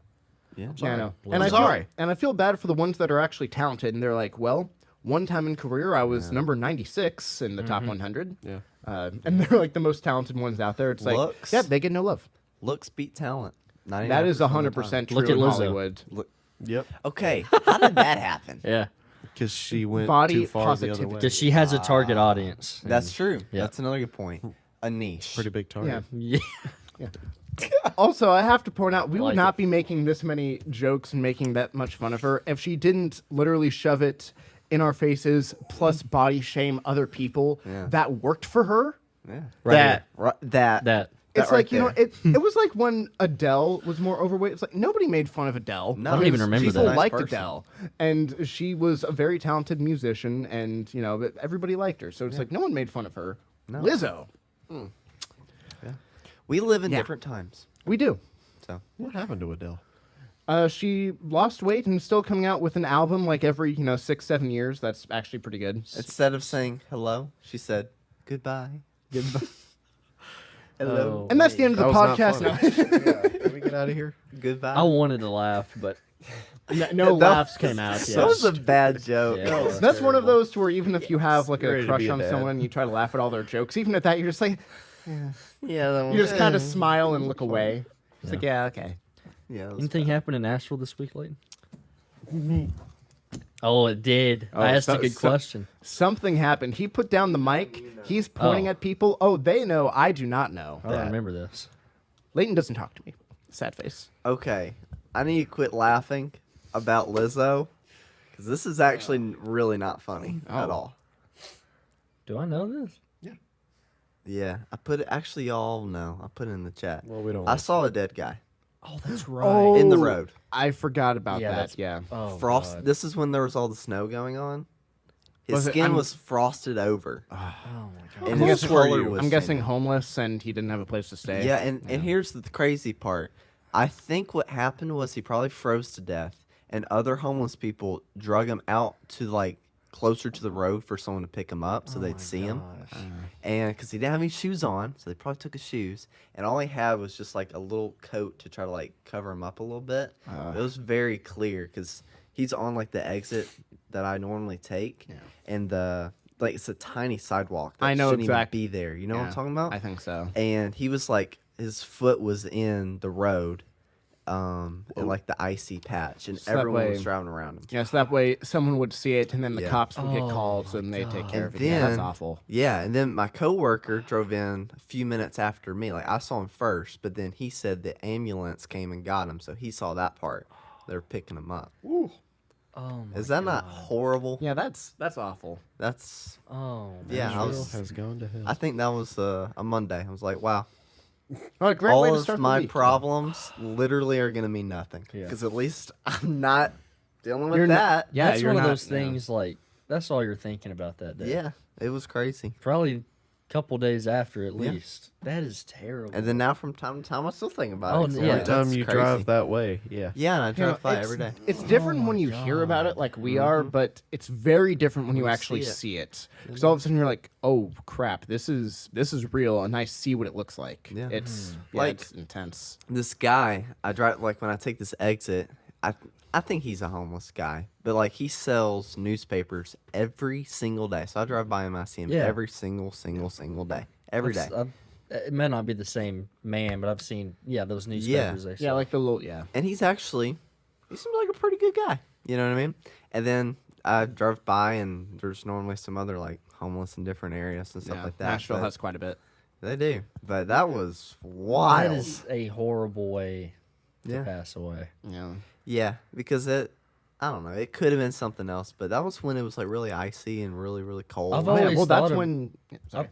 Yeah. Yeah, I know. Well, And I'm I feel, sorry. and I feel bad for the ones that are actually talented and they're like, well, one time in career I was number 96 in the top 100. Yeah. And they're like the most talented ones out there. It's like, Looks. yeah, they get no love. Looks beat talent. That is 100% true Look at in Lizzo. Hollywood. Look. Yep. Okay, how did that happen? Yeah. Because she went Body too far the other positivity. way. Because she has a target audience. That's true. Yeah. That's another good point. a niche. Pretty big target. Yeah. Yeah. Also, I have to point out, we would Like not it. be making this many jokes and making that much fun of her if she didn't literally shove it in our faces, plus body shame other people Yeah. that worked for her. Yeah. Right That That. That. it's right like, you know, there. it was like when Adele was more overweight. It's like nobody made fun of Adele. No. I don't even because remember people that. liked Nice person. Adele, and she was a very talented musician, and you know everybody liked her. So it's like no one made fun of her. No. Lizzo, We live in Yeah. different times. we do. So What happened to Adele? She lost weight and is still coming out with an album like every 6-7 years. That's actually pretty good. instead of saying hello, she said goodbye. Goodbye. Hello. Oh. And that's the end of the That was not podcast. funny. Yeah, can we get out of here? Goodbye. I wanted to laugh, but No That- laughs came out. That Yeah. was a bad joke. Yeah, it was That's one of those to where even if you have like You're ready a to crush be a on dad. someone and you try to laugh at all their jokes, even at that you're just like Yeah. That you just kind of smile and look away. It's like yeah, okay. Yeah. that was anything happened in Nashville this week, Leighton? Oh, it did. Oh, I asked so- a good so- question. Something happened. He put down the mic. He's pointing Oh. at people. Oh, they know. I do not know. I don't remember this. Leighton doesn't talk to me. Sad face. Okay, I need to quit laughing about Lizzo because this is actually really not funny at Oh. all. Do I know this? Yeah, I put it. Actually, y'all know. I put it in the chat. Well, we don't. I saw a dead guy Oh, that's right. Oh, in the road. I forgot about Yeah, that. that's- Yeah. Oh, Frost. God. This is when there was all the snow going on. His Was it- skin I'm- was frosted over, Oh my god. and I'm his guessing, color was. I'm guessing changing. homeless, and he didn't have a place to stay. Yeah, and here's the crazy part. I think what happened was he probably froze to death, and other homeless people drug him out to like closer to the road for someone to pick him up so they'd see him. And because he didn't have any shoes on, so they probably took his shoes, and all he had was just like a little coat to try to like cover him up a little bit. It was very clear because he's on like the exit that I normally take, and the like it's a tiny sidewalk. That I know shouldn't exact- even be there. You know what I'm Yeah, talking about? I think so. And he was like his foot was in the road, in like the icy patch, and So that everyone was way- driving around him. Yeah, so that way someone would see it, and then the Yeah. cops would get Oh called, my and they take God. care of And it. Yeah, that's then- awful. Yeah, and then my coworker drove in a few minutes after me. Like I saw him first, but then he said the ambulance came and got him, so he saw that part. They were picking him up. Oh my Is that not God. horrible? Yeah, that's awful. That's Oh Yeah, I Nashville? was- has gone to hell. I think that was a Monday. I was like, wow, Well, a great way all to of start the my week. problems literally are gonna mean nothing Yeah. because at least I'm not dealing with You're not- that. Yeah, that's you're one of not- those no. things. Like that's all you're thinking about that day. Yeah, it was crazy. Probably a couple days after at Yeah. least. That is terrible. And then now from time to time I still think about Oh, it. So, yeah. like, Every time that's you crazy. drive that way, yeah. Yeah, and I You drive know, by it's- every day. It's different Oh when my you hear about it, like we Mm-hmm. are, but it's very different when you When you actually see it. see it. Because all of a sudden you're like, "Oh crap, this is real," and I see what it looks like. Yeah. It's Like- it's intense. This guy, I drive like when I take this exit, I think he's a homeless guy, but like he sells newspapers every single day. So I drive by him, I see him Yeah. every single day, every day. It may not be the same man, but I've seen those newspapers. They Yeah, sell. like the little yeah. And he seems like a pretty good guy. You know what I mean? And then I drove by, and there's normally some other like homeless in different areas and stuff Yeah, like that. Nashville but has quite a bit. they do, but that was that wild. is a horrible way to Yeah. pass away. Yeah. Yeah, because I don't know, it could have been something else, but that was when it was like really icy and really, really cold. I've Oh, yeah, always well, that's thought of- when. Yeah, sorry.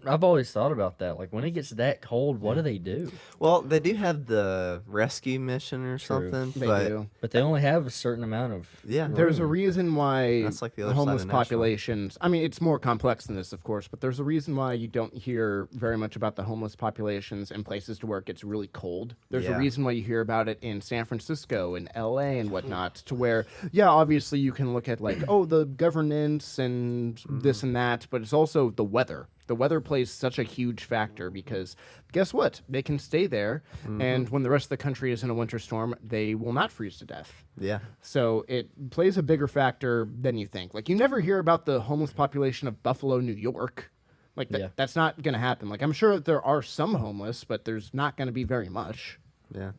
I've always thought about that. Like when it gets that cold, what do they do? Well, they do have the rescue mission or True. something, They but do. But they only have a certain amount of. yeah, There's a reason why That's like the other the side of homeless Nashville. populations. I mean, it's more complex than this, of course, but there's a reason why you don't hear very much about the homeless populations in places to where it gets really cold. There's Yeah. a reason why you hear about it in San Francisco and LA and whatnot, to where, yeah, obviously you can look at like, oh, the governance and this and that, but it's also the weather. The weather plays such a huge factor because guess what? They can stay there, and when the rest of the country is in a winter storm, they will not freeze to death. yeah, So it plays a bigger factor than you think. Like you never hear about the homeless population of Buffalo, New York. Like Yeah. that's not going to happen. Like I'm sure there are some homeless, but there's not going to be very much. yeah.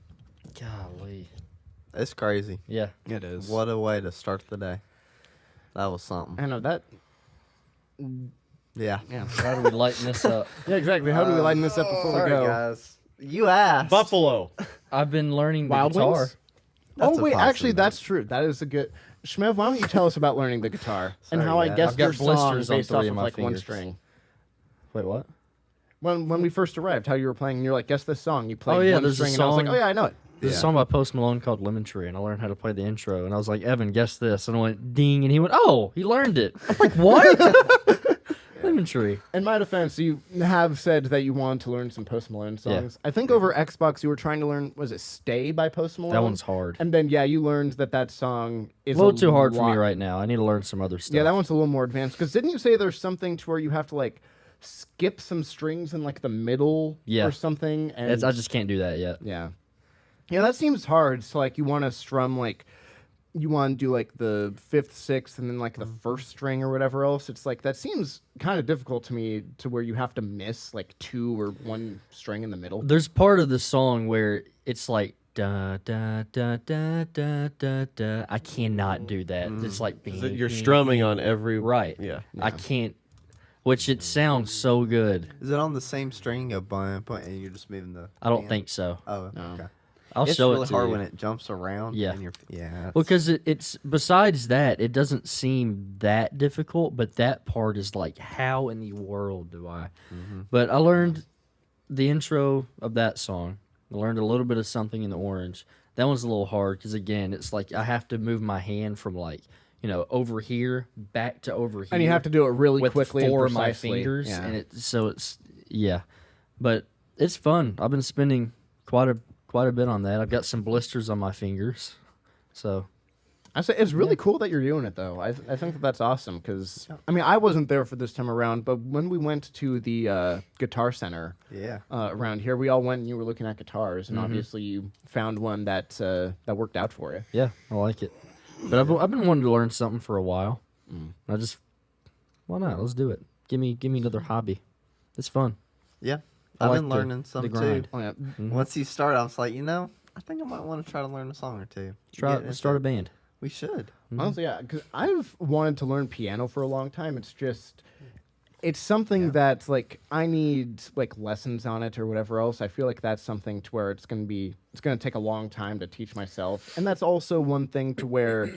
Golly. It's crazy. Yeah. It is. What a way to start the day. That was something. I know that. Yeah. Yeah. How do we lighten this up? Yeah, exactly. How do we lighten this up before Sorry, we go? guys. You asked. Buffalo. I've been learning the Wild guitar. Wings? That's Oh a wait, actually, positive. that's true. That is a good. Shmev, why don't you tell us about learning the guitar and Sorry, how I guys. guessed I've got your song blisters on based 3 off of of my like one fingers. string? Wait, what? When we first arrived, how you were playing, and you're like, guess this song. You played Oh, yeah, one there's a string, and I was like, song- oh yeah, I know it. There's Yeah. a song by Post Malone called Lemon Tree, and I learned how to play the intro. And I was like, Evan, guess this. And I went, ding. And he went, oh, he learned it. I'm like, what? Lemon Tree. In my defense, you have said that you wanted to learn some Post Malone songs. I think over Xbox you were trying to learn, was it Stay by Post Malone? That one's hard. And then, yeah, you learned that song is A little too hard for me lot- right now. I need to learn some other stuff. Yeah, that one's a little more advanced. Because didn't you say there's something to where you have to, like, skip some strings in, like, the middle Yeah. or something? And I just can't do that yet. Yeah. Yeah, that seems hard. So, like, you want to strum, like, you want to do, like, the 5th, 6th, and then, like, the first string or whatever else. It's like, that seems kind of difficult to me to where you have to miss, like, 2 or 1 string in the middle. There's part of the song where it's like, da, da, da, da, da, da, da. I cannot do that. It's like, You're strumming on every Right. Yeah. I can't, which it sounds so good. Is it on the same string? Go bump, and you're just moving the. I don't hand? think so. Oh, No. okay. I'll It's show really it to hard you. when it jumps around. Yeah. And yeah. Well, because it's besides that, it doesn't seem that difficult, but that part is like, how in the world do I? But I learned the intro of that song. I learned a little bit of Something in the Orange. That one's a little hard because again, it's like I have to move my hand from like over here back to over here, And you have to do it really with quickly and 4 of my precisely. fingers, Yeah. and it's yeah, but it's fun. I've been spending quite a bit on that. I've got some blisters on my fingers, so. I say it's really cool that you're doing it, though. I think that's awesome because I mean I wasn't there for this time around, but when we went to the Guitar Center Yeah. around here, we all went and you were looking at guitars, and obviously you found one that that worked out for you. Yeah, I like it. But I've been wanting to learn something for a while. I just, why not? Let's do it. Give me another hobby. It's fun. Yeah. I I've like been the- learning the some too. grind. Oh yeah, Once you start, I was like, I think I might want to try to learn a song or two. Let's start a band. We should. honestly, yeah, because I've wanted to learn piano for a long time. It's just. It's something that like I need like lessons on it or whatever else. I feel like that's something to where it's gonna take a long time to teach myself, and that's also one thing to where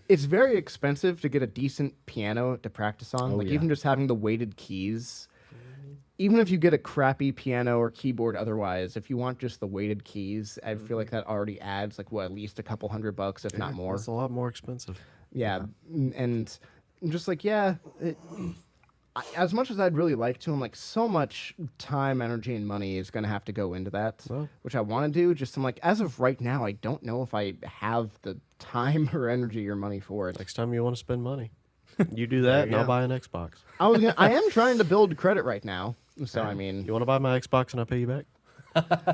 it's very expensive to get a decent piano to practice on. Like yeah. even just having the weighted keys, even if you get a crappy piano or keyboard, otherwise, if you want just the weighted keys, I feel like that already adds like what at least a couple $100, if not more. It's a lot more expensive. Yeah, and I'm just like, yeah, as much as I'd really like to, I'm like, so much time, energy, and money is going to have to go into that, Well. which I want to do. Just I'm like, as of right now, I don't know if I have the time or energy or money for it. Next time you want to spend money, you do that, and I'll go. buy an Xbox. I am trying to build credit right now, so I mean, You want to buy my Xbox and I'll pay you back?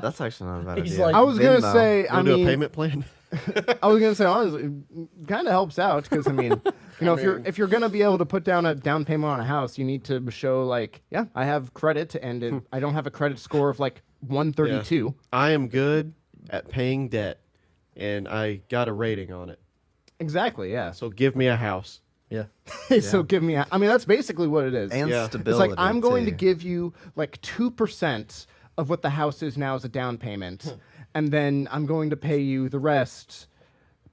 That's actually not a bad He's idea. like- I was gonna Venmo. say, You I want to do mean, a payment plan? I was gonna say honestly, it kind of helps out because I mean, if you're gonna be able to put down a down payment on a house, you need to show like, yeah, I have credit, and I don't have a credit score of like 132. I am good at paying debt, and I got a rating on it. Exactly, yeah. So give me a house. Yeah. So give me, I mean, that's basically what it is. And Yeah. It's stability. like I'm going to too. give you like 2% of what the house is now as a down payment, and then I'm going to pay you the rest,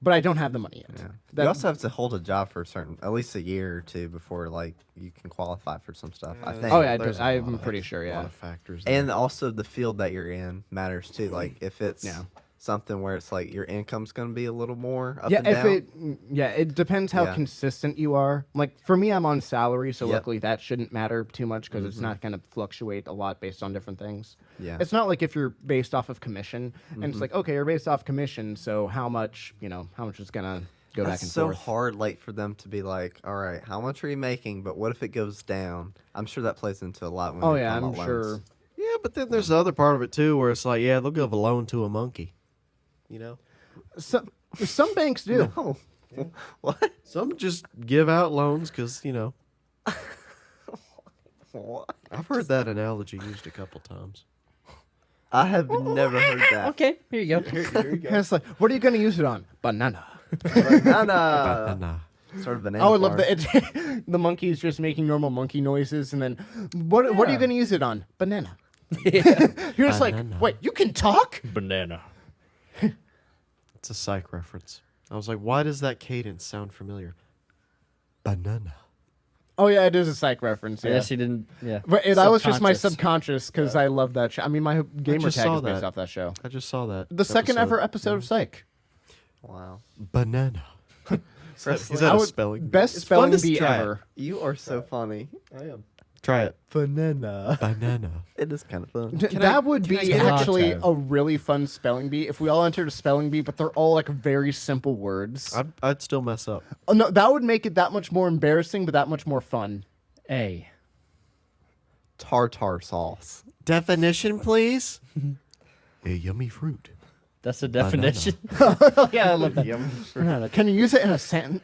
but I don't have the money yet. Yeah. That- You also have to hold a job for at least a year or two before like you can qualify for some stuff. I think. Oh yeah, There's a I'm lot pretty sure. A lot Yeah. of factors. there. And also the field that you're in matters too. Like if it's Yeah. something where it's like your income's going to be a little more up Yeah, and if down. it depends how Yeah. consistent you are. Like for me, I'm on salary, so Yep. luckily that shouldn't matter too much because it's not going to fluctuate a lot based on different things. Yeah. It's not like if you're based off of commission, and it's like, okay, you're based off commission, so how much is going to go back That's and so forth. hard, like for them to be like, all right, how much are you making? But what if it goes down? I'm sure that plays into a lot. When Oh you're yeah, talking I'm about sure. loans. yeah, but then there's the other part of it too, where it's like, yeah, they'll give a loan to a monkey. You know, Some banks do. Oh, what? some just give out loans because What? I've heard that analogy used a couple times. I have never heard that. Okay, here you go. Here you go. And it's like, what are you going to use it on? Banana. Banana. Nah. Sort of banana. I would love bar. the the monkey is just making normal monkey noises, and then what are you Yeah. going to use it on? Banana. You're just like, Banana. wait, you can talk? Banana. It's a psych reference. I was like, why does that cadence sound familiar? Banana. Oh yeah, it is a psych reference. I Yeah. guess he didn't. Yeah. But that was just my Subconscious. subconscious because I love that show. I mean, my gamer just tag saw is based that. off that show. I just saw that. The second ever episode of Psych. Wow. Banana. Is Presley, that I a would- spelling? Best It's fun spelling to bee try it. ever. You are so funny. I am. Try it. Banana. Banana. It is kind of fun. That would can I be get a actually motto? a really fun spelling bee if we all entered a spelling bee, but they're all like very simple words. I'd still mess up. Oh, no, that would make it that much more embarrassing, but that much more fun. A. Tartar sauce. Definition, please. A yummy fruit. That's the definition. Yeah, I love that. Banana. Can you use it in a sentence?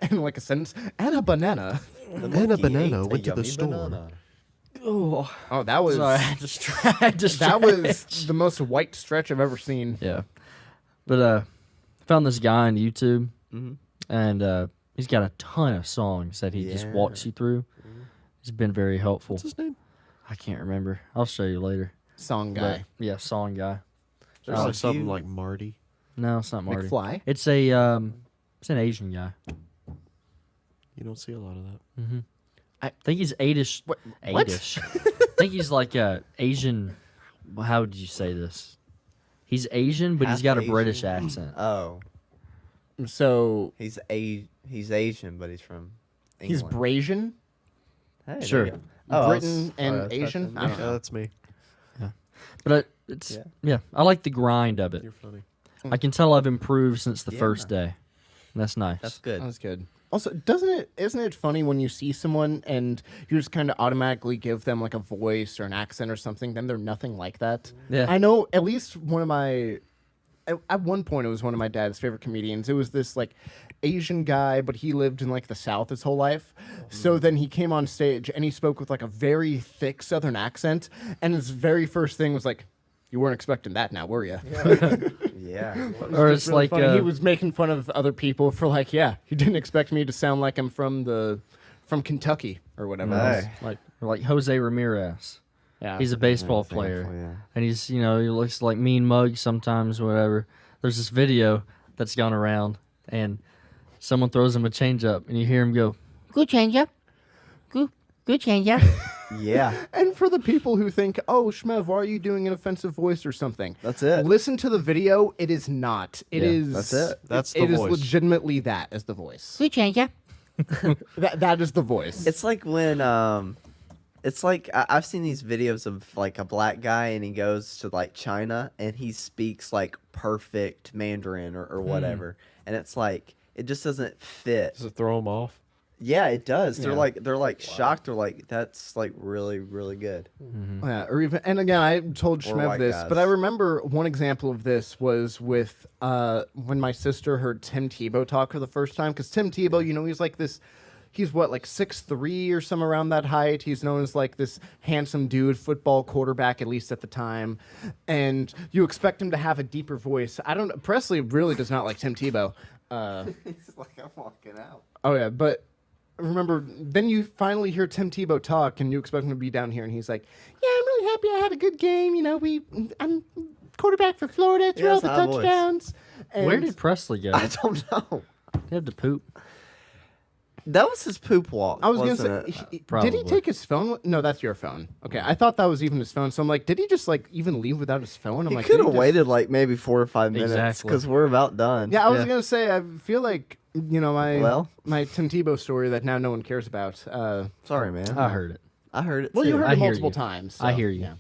And a banana. And a banana went to the store. Oh, Oh, that was sorry. I just tried. that was the most white stretch I've ever seen. Yeah. But found this guy on YouTube, Mhm. and he's got a ton of songs that he just walks Yeah. you through. He's been very helpful. What's his name? I can't remember. I'll show you later. Song But, guy. yeah, song guy. There's Probably a something few- like Marty. No, it's not Marty. McFly. It's it's an Asian guy. You don't see a lot of that. Mm-hmm. I- I think he's Aidish. What? Aidish. I think he's like Asian. How would you say this? He's Asian, but he's Half got a Asian? British accent. Oh, So he's Asian, but he's from he's England. Brasian, Hey, there Sure. you go. Oh, I was- Britain, and that's Asian. I me. don't Yeah, know. that's me. But it's yeah, I like the grind of it. You're funny. I can tell I've improved since the Yeah. first day. And that's nice. That's good. That's good. Also, isn't it funny when you see someone and you just kind of automatically give them like a voice or an accent or something, then they're nothing like that? Yeah. I know at least one of my, at one point it was one of my dad's favorite comedians. It was this like Asian guy, but he lived in like the South his whole life. So then he came on stage and he spoke with like a very thick Southern accent. And his very first thing was like, you weren't expecting that now, were you? Yeah. Or it's Really like funny. He was making fun of other people for like, yeah, he didn't expect me to sound like I'm from Kentucky or whatever. Hey. like Jose Ramirez. Yeah, He's a baseball example, player. yeah. And he's, he looks like Mean Mug sometimes, whatever. There's this video that's gone around, and someone throws him a changeup, and you hear him go, "Good changeup, good changeup." Yeah. And for the people who think, oh, Shmev, why are you doing an offensive voice or something? That's it. Listen to the video. It is not. It Yeah, is. that's it. That's the It is voice. legitimately that as the voice. Good changeup. That is the voice. It's like when it's like I've seen these videos of like a black guy and he goes to like China and he speaks like perfect Mandarin or whatever, and it's like it just doesn't fit. Does it throw him off? Yeah, it does. Yeah. They're like shocked. They're like, that's like really really good. Yeah, or even, and again, I told Or Shmev white this, guys. but I remember one example of this was with when my sister heard Tim Tebow talk for the first time. Because Tim Tebow, he's like this. He's what, like 6'3" or some around that height. He's known as like this handsome dude, football quarterback, at least at the time. And you expect him to have a deeper voice. I don't. Presley really does not like Tim Tebow. It's like I'm walking out. Oh yeah, but remember, then you finally hear Tim Tebow talk, and you expect him to be down here, and he's like, "Yeah, I'm really happy. I had a good game. I'm quarterback for Florida. Threw Yeah, all the that's our voice. touchdowns." And Where did Presley go? I don't know. He had to poop. That was his poop walk. I was gonna wasn't say, it? did he Probably. take his phone? No, that's your phone. Okay, I thought that was even his phone. So I'm like, did he just like even leave without his phone? I'm He like, could did have just- waited like maybe 4 or 5 minutes Exactly. because we're about done. Yeah, I was Yeah. gonna say, I feel like my Well? my Tim Tebow story that now no one cares about. Sorry, man. I heard it. I heard it. Well, too. you heard I it hear multiple you. times. I so, hear you. yeah.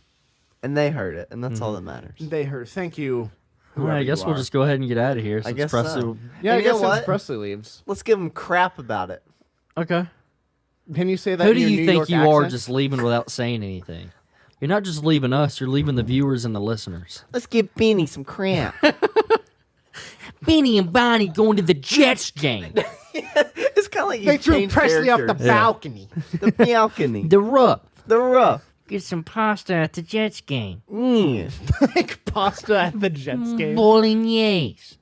and they heard it, and that's all that matters. They heard. Thank you. All right, whoever I guess you we'll are. just go ahead and get out of here. Since guess Presley so. will- Yeah, I And you guess know since what? Presley leaves. Let's give them crap about it. Okay. Can you say that? Who in do your you New think York you are accent? just leaving without saying anything? You're not just leaving us, you're leaving the viewers and the listeners. Let's give Beanie some crap. Benny and Bonnie going to the Jets game. It's kind of like you They threw changed Presley off the characters. balcony. The balcony. The Rupp. The rough. Get some pasta at the Jets game. Mm. Like pasta at the Jets game. Bolognese.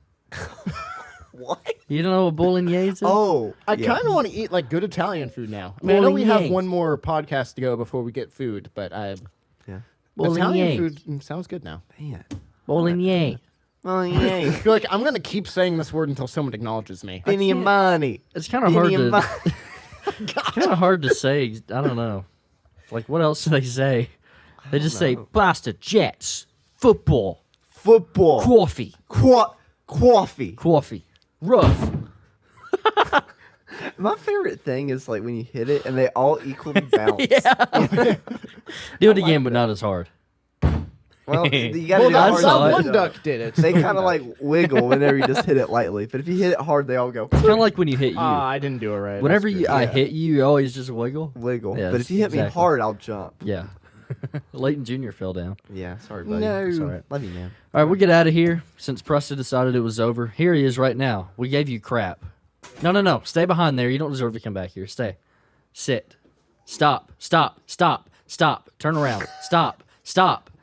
What? You don't know what bolognese is? Oh, I yeah. kind of want to eat like good Italian food now. I mean, I know we have Bolognese. one more podcast to go before we get food, but Yeah. Italian Bolognese. food sounds good now. Man. Bolognese. Oh, yeah. I feel like I'm gonna keep saying this word until someone acknowledges me. Benny and money. It's kind of hard Benny and to money. kind of hard to say. I don't know. Like what else do they say? They just say pasta, jets, football, Football. coffee, Coffee. coffee, rough. My favorite thing is like when you hit it and they all equally bounce. Do it again, but not as hard. Well, you gotta Well, do it that's hard how how to one do it. duck did it. They kind of like wiggle whenever you just hit it lightly, but if you hit it hard, they all go It's kind of like when you hit you. I didn't do it right. Whenever That's you good. I hit you, you always just wiggle. wiggle. Yeah, But if you hit me exactly. hard, I'll jump. Yeah. Leighton Jr. fell down. Yeah, sorry, buddy. No. It's all right. Love you, man. All right, we get out of here since Preston decided it was over. Here he is right now. We gave you crap. No. Stay behind there. You don't deserve to come back here. Stay. Sit. Stop. Turn around. Stop.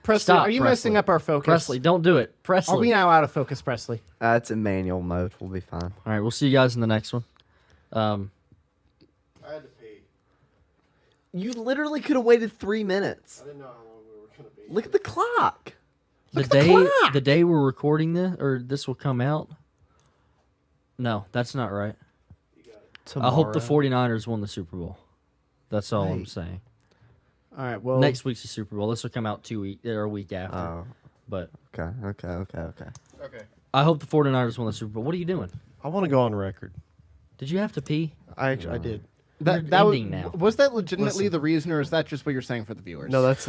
Presley, Stop, are you Presley. messing up our focus? Presley, don't do it. Presley. Are we now out of focus, Presley? It's in manual mode. We'll be fine. All right, we'll see you guys in the next one. I had to pee. You literally could have waited 3 minutes. I didn't know how long we were gonna be. Look at the clock. The day we're recording this, or this will come out. No, that's not right. I hope the 49ers won the Super Bowl. That's all I'm Right. saying. All right. Well, Next week's the Super Bowl. This will come out 2 weeks or a week after. Oh, But okay. Okay. I hope the 49ers won the Super Bowl. What are you doing? I want to go on record. Did you have to pee? I did. We're that was, ending now. was that legitimately Listen. the reason, or is that just what you're saying for the viewers? No, that was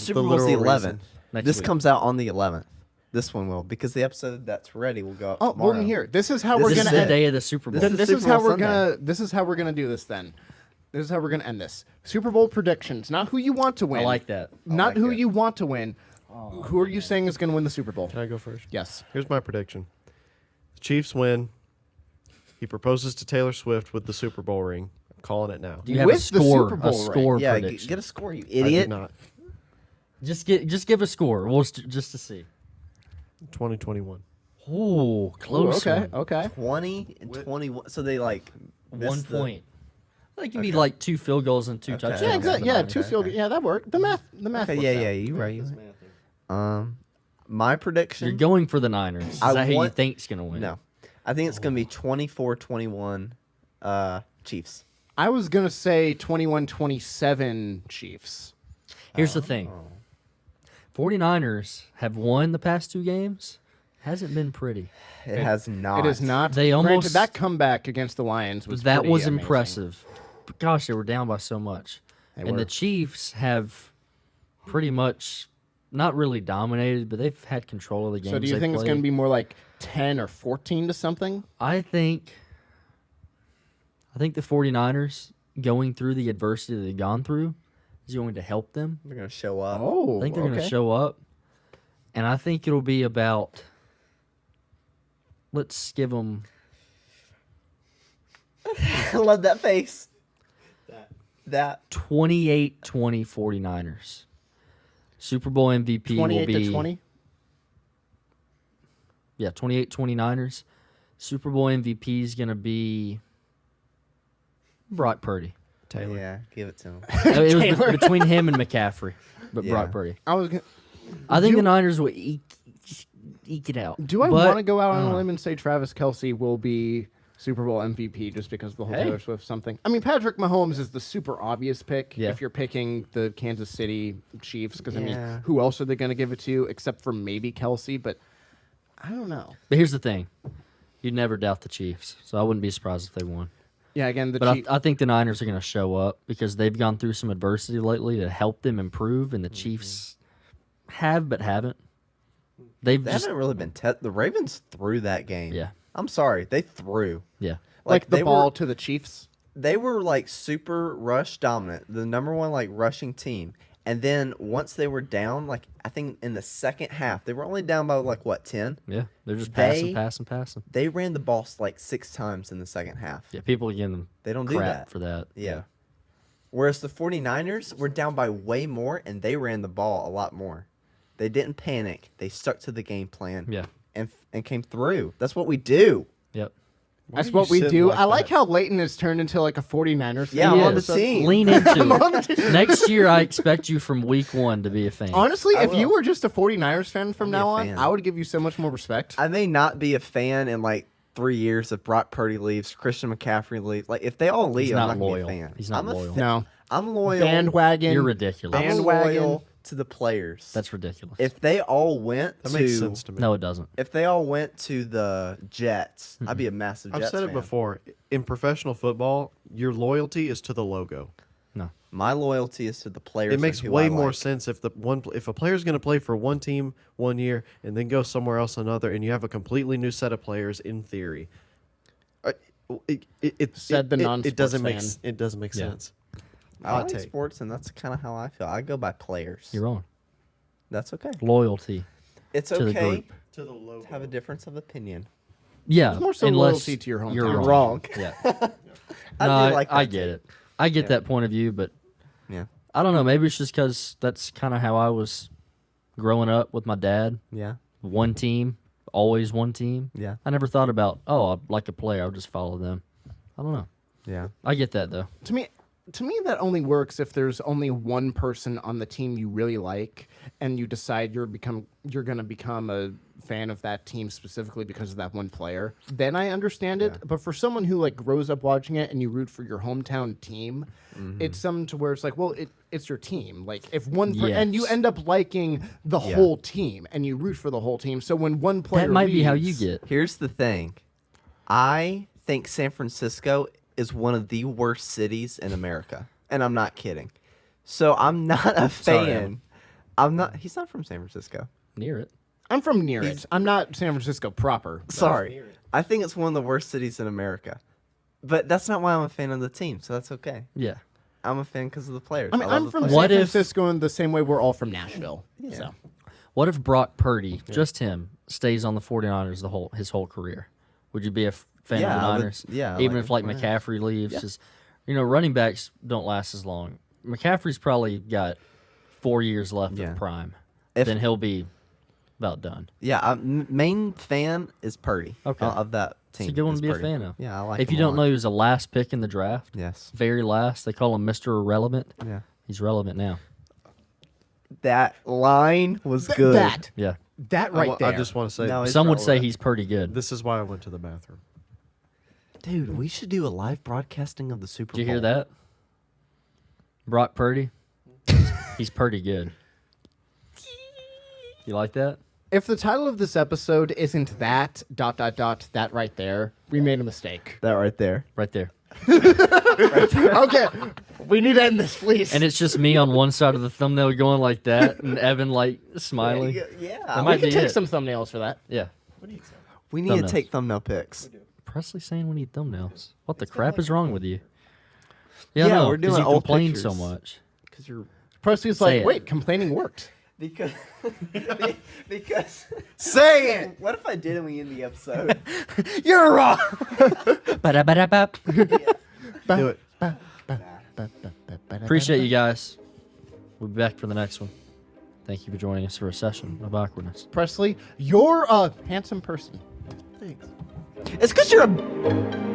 The Super the Bowl's the literal 11th. reason. Next This week. comes out on the 11th. This one will, because the episode that's ready will go up Oh, tomorrow. well, here. This is how This we're This is gonna the end. day of the Super Bowl. This is This Super is how Bowl we're Sunday. gonna. This is how we're gonna do this. Then, this is how we're gonna end this. Super Bowl predictions, not who you want to win. I like that. Not like who it. you want to win. Who are you saying is gonna win the Super Bowl? Can I go first? Yes. Here's my prediction. The Chiefs win. He proposes to Taylor Swift with the Super Bowl ring. I'm calling it now. Do you have With a the score? Super Bowl A ring. score Yeah, prediction. get a score, you I did idiot. not. Just give a score. We'll just to see. 2021. Oh, close. Ooh, okay. one. Okay. 20 and 21. So they like 1 missed the- point. That can be like 2 field goals and 2 Okay. touchdowns. Yeah, Okay, exactly. Yeah, okay, two field. okay. Yeah, that worked. The math. Okay, works yeah, out. you're right. My prediction. You're going for the Niners. Is I that who you want- think's gonna win? No, I think it's gonna be 24-21 Chiefs. I was gonna say 21-27 Chiefs. Here's the thing. 49ers have won the past 2 games. Hasn't been pretty. It has not. It is not. They Granted, almost- that comeback against the Lions was That pretty was amazing. impressive. But gosh, they were down by so much. They And were. the Chiefs have pretty much not really dominated, but they've had control of the game. So do you think it's going to be more like 10 or 14 to something? I think the 49ers going through the adversity that they've gone through is going to help them. They're gonna show up. Oh, I think they're going to show up. And I think it'll be about, let's give them, I love that face. That 28-20 49ers. Super Bowl MVP will 28 be to 20. Yeah, 28-29ers. Super Bowl MVP is going to be Brock Purdy. Taylor. yeah, give it to him. It was between him and McCaffrey, but Yeah. Brock Purdy. I was. Gonna, I think Do- the Niners will eke it out. do I But- want to go out on a limb and say Travis Kelsey will be Super Bowl MVP just because of the whole Hey. Taylor Swift something? I mean, Patrick Mahomes is the super obvious pick Yeah. if you're picking the Kansas City Chiefs because I Yeah. mean, who else are they going to give it to except for maybe Kelsey? But I don't know. But here's the thing. You'd never doubt the Chiefs, so I wouldn't be surprised if they won. Yeah, again, the But Chiefs. I think the Niners are going to show up because they've gone through some adversity lately to help them improve, and the Chiefs have but haven't. They've They just haven't really been. The Ravens threw that game. Yeah. I'm sorry, they threw. yeah. like the they ball Were, to the Chiefs. they were like super rush dominant, the number one like rushing team. And then once they were down, like I think in the second half, they were only down by like what 10. Yeah, they're just They- passing. They ran the ball like 6 times in the second half. Yeah, people are giving them They don't do crap that. for that. Yeah. Whereas the 49ers were down by way more and they ran the ball a lot more. They didn't panic. They stuck to the game plan. Yeah. And came through. That's what we do. Yep. That's are what you we sitting do. like I like that? how Leighton has turned into like a 49ers fan. Yeah, He I'm on the is. team. Lean into it. Next year, I expect you from week 1 to be a fan. Honestly, I if you will. were just a 49ers fan from I'll be a now on, fan. I would give you so much more respect. I may not be a fan in like 3 years if Brock Purdy leaves, Christian McCaffrey leaves. Like if they all leave, He's I'm not not loyal. gonna be a fan. He's not I'm a loyal. No. I'm loyal. Bandwagon. You're ridiculous. I'm Bandwagon. loyal to the players. That's ridiculous. If they all went That to makes sense to me. no, it doesn't. if they all went to the Jets, I'd be a massive I've Jets said it fan. before. In professional football, your loyalty is to the logo. No. My loyalty is to the players. It makes and who way I more like. sense if if a player's going to play for one team one year and then go somewhere else another, and you have a completely new set of players. In theory, Said the it non-sports doesn't make fan. it doesn't make Yeah. sense. I Hot like take. sports, and that's kind of how I feel. I go by players. You're wrong. That's okay. Loyalty. It's to the okay group. To the logo. to have a difference of opinion. Yeah. There's more so unless loyalty to your You're hometown. wrong. Wrong. Yeah. I No, do like I that get too. it. I get Yeah. that point of view, but Yeah. I don't know. Maybe it's just because that's kind of how I was growing up with my dad. Yeah. One team, always one team. Yeah. I never thought about, oh, I like a player, I'll just follow them. I don't know. Yeah. I get that though. To me, that only works if there's only one person on the team you really like, and you decide you're gonna become a fan of that team specifically because of that one player. Then I understand it. Yeah. But for someone who like grows up watching it and you root for your hometown team, it's something to where it's like, well, it's your team. Like if and you Yes. end up liking the Yeah. whole team and you root for the whole team. So when one player That might be how you leaves- get. Here's the thing. I think San Francisco is one of the worst cities in America, and I'm not kidding. So I'm not a Sorry, fan. Adam. I'm not. He's not from San Francisco. Near it. I'm from near it. I'm not San Francisco proper. Sorry. I think it's one of the worst cities in America. But that's not why I'm a fan of the team, so that's okay. Yeah. I'm a fan because of the players. I mean, love I'm the from players. What San if- Francisco in the same way we're all from Nashville. Yeah. So. What if Brock Purdy, just him, stays on the 49ers his whole career? Would you be a fan Yeah, of the I would- Niners? yeah, I Even like if like him. McCaffrey leaves, Yeah. just running backs don't last as long. McCaffrey's probably got 4 years left Yeah. of prime. If- Then he'll be about done. Yeah, main fan is Purdy. Okay. Of that It's team. a good one is to be a Purdy. fan of. Yeah, I like. If you him a don't know, lot. he was the last pick in the draft. Yes. Very last. They call him Mr. Irrelevant. Yeah. He's relevant now. That line was good. Yeah. That right there. I just want to say No, it's Some would say relevant. he's pretty good. this is why I went to the bathroom. Dude, we should do a live broadcasting of the Super Bowl. Did you hear that? Brock Purdy? He's pretty good. You like that? If the title of this episode isn't that ... that right there, we made a mistake. That right there. Right there. Okay, we need to end this, please. And it's just me on one side of the thumbnail going like that, and Evan like smiling. That Yeah. might we can be take it. some thumbnails for that. Yeah. We need Thumbnails. to take thumbnail pics. Presley saying we need thumbnails. What the crap is wrong with you? Yeah, Yeah, no, we're 'cause doing you old complain so pictures. much. Because you're Presley's Say like, it. wait, complaining worked. because because say it. What if I did and we end the episode? You're wrong. Ba-da-ba-da-bap. Do it. Appreciate you guys. We'll be back for the next one. Thank you for joining us for a session of awkwardness. Presley, you're a handsome person. It's because you're a